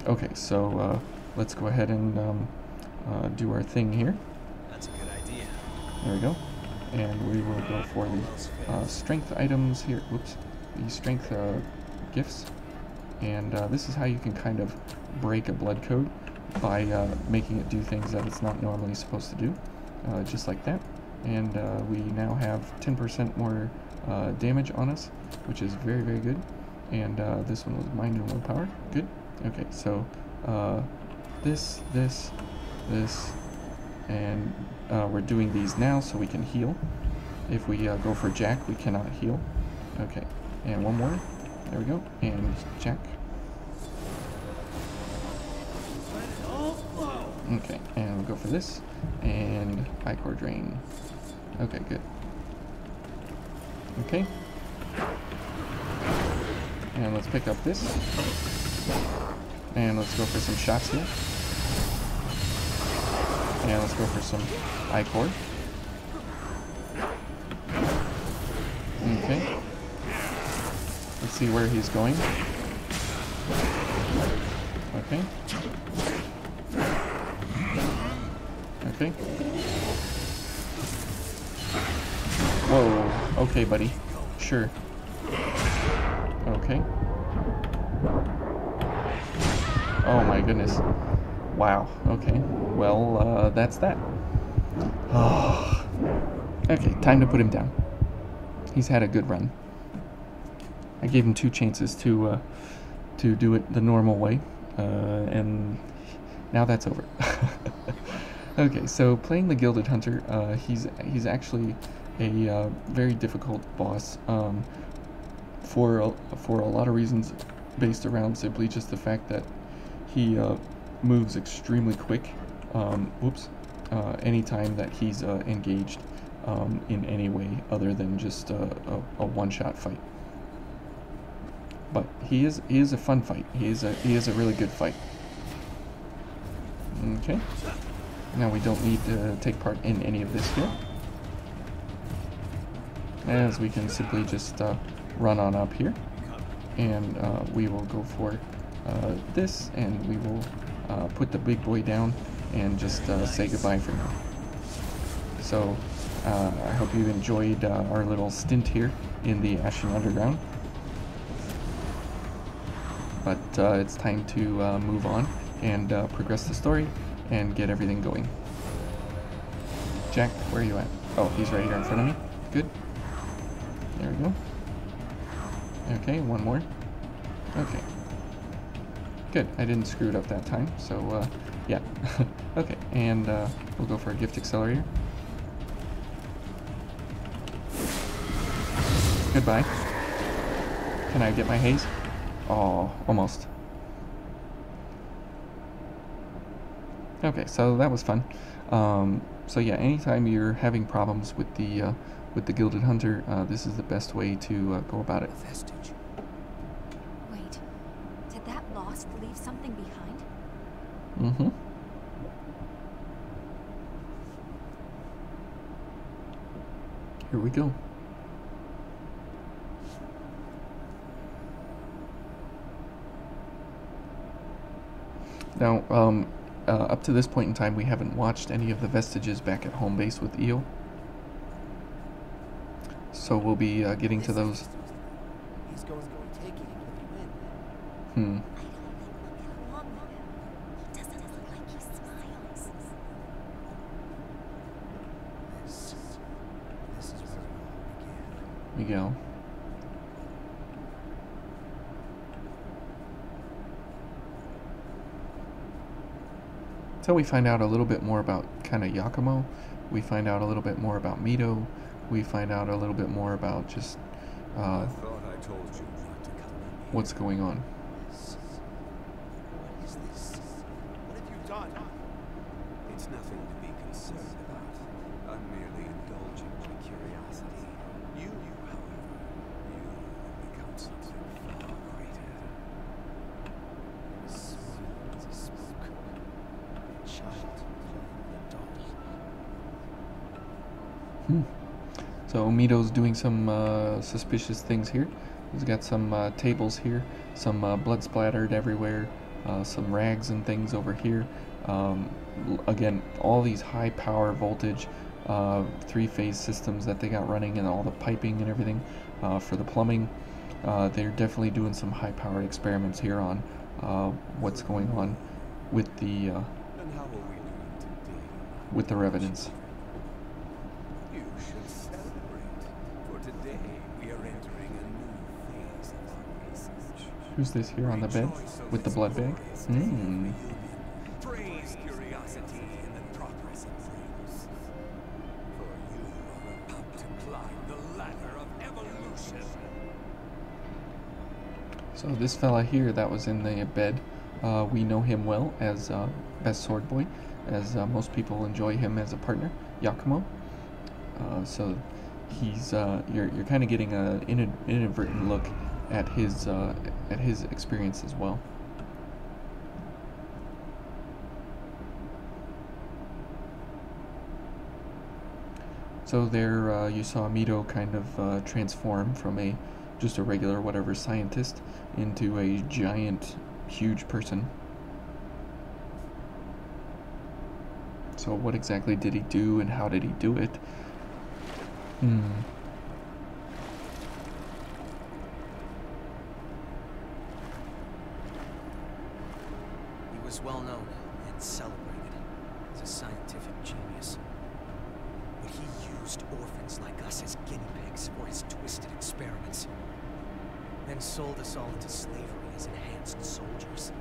[SPEAKER 2] Okay, so let's go ahead and do our thing here.
[SPEAKER 5] That's a good idea.
[SPEAKER 2] There we go. And we will go for the strength items here. Whoops. The strength gifts. And this is how you can kind of break a blood code by making it do things that it's not normally supposed to do. Just like that. And we now have 10% more damage on us, which is very, very good. And this one was mind and willpower. Good. Okay, so this, and we're doing these now so we can heal. If we go for Jack, we cannot heal. Okay, and one more. There we go. And Jack. Okay, and we'll go for this. And Ichor Drain. Okay, good. Okay. And let's pick up this. And let's go for some shots here. And let's go for some Ichor. Okay. Let's see where he's going. Okay. Okay. Whoa. Okay, buddy. Sure. Okay. Oh my goodness. Wow. Okay. Well, that's that. Oh. Okay, time to put him down. He's had a good run. I gave him 2 chances to do it the normal way, and now that's over. Okay, so playing the Gilded Hunter, he's actually a very difficult boss for a lot of reasons, based around simply just the fact that he moves extremely quick. Anytime that he's engaged in any way other than just a one-shot fight. But he is a fun fight. He is a really good fight. Okay. Now we don't need to take part in any of this here, as we can simply just run on up here, and we will go for this, and we will put the big boy down and just say goodbye for now. So I hope you enjoyed our little stint here in the Ashen Underground, but it's time to move on and progress the story and get everything going. Jack, where are you at? Oh, he's right here in front of me. Good. There we go. Okay, one more. Okay. Good, I didn't screw it up that time, so yeah. Okay, and we'll go for a gift accelerator. Goodbye. Can I get my haze? Oh, almost. Okay, so that was fun. So yeah, anytime you're having problems with the Gilded Hunter, this is the best way to go about it.
[SPEAKER 4] Vestige.
[SPEAKER 6] Wait, did that lost leave something behind?
[SPEAKER 2] Mm-hmm. Here we go. Now, up to this point in time, we haven't watched any of the vestiges back at home base with Io. So we'll be getting to those.
[SPEAKER 5] He's going to take it even if you
[SPEAKER 2] Hmm.
[SPEAKER 5] win. This is where it all began.
[SPEAKER 2] Miguel. So we find out a little bit more about kind of Yakumo. We find out a little bit more about Mito. We find out a little bit more about just
[SPEAKER 7] I thought I told you not to come in here.
[SPEAKER 2] what's going on.
[SPEAKER 5] What is this? What have you done?
[SPEAKER 7] It's nothing to be concerned about. I'm merely indulging my curiosity. You, however, you become something far greater.
[SPEAKER 5] Smoke, smoke. A child playing with a doll.
[SPEAKER 2] So Mito's doing some suspicious things here. He's got some tables here, some blood splattered everywhere, some rags and things over here. Again, all these high power voltage three-phase systems that they got running, and all the piping and everything for the plumbing. They're definitely doing some high powered experiments here on what's going on with the
[SPEAKER 7] And how are we doing today?
[SPEAKER 2] with the revenants.
[SPEAKER 7] You should celebrate, for today we are entering a new phase of our research.
[SPEAKER 2] Who's this here on the bed with the blood bag? Hmm.
[SPEAKER 7] Praise curiosity in the progress it brings. For you are about to climb the ladder of evolution.
[SPEAKER 2] So this fella here that was in the bed, we know him well as Best Sword Boy, as most people enjoy him as a partner, Yakumo. So he's you're kind of getting an inadvertent look at his experience as well. So there you saw Mito kind of transform from just a regular whatever scientist into a giant, huge person. So what exactly did he do and how did he do it?
[SPEAKER 4] He was well known and celebrated as a scientific genius. But he used orphans like us as guinea pigs for his twisted experiments. Then sold us all into slavery as enhanced soldiers.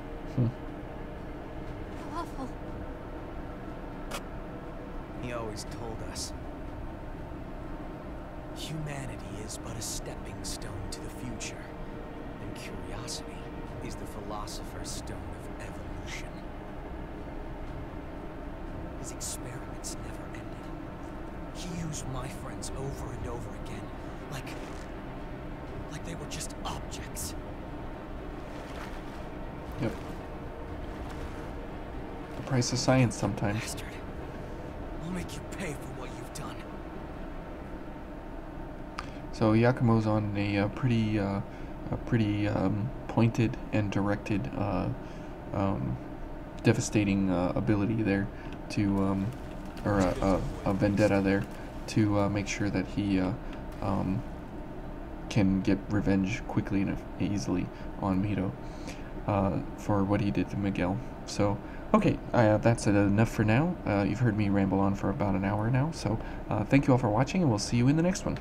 [SPEAKER 6] Awful.
[SPEAKER 4] He always told us, humanity is but a stepping stone to the future, and curiosity is the philosopher's stone of evolution. His experiments never ended. He used my friends over and over again, like they were just objects.
[SPEAKER 2] Yep. The price of science sometimes.
[SPEAKER 4] Bastard. I'll make you pay for what you've done.
[SPEAKER 2] So Yakumo's on a pretty pointed and directed, devastating ability there to, or a vendetta there to make sure that he can get revenge quickly and easily on Mito for what he did to Miguel. So, okay, that's enough for now. You've heard me ramble on for about an hour now, so thank you all for watching, and we'll see you in the next one.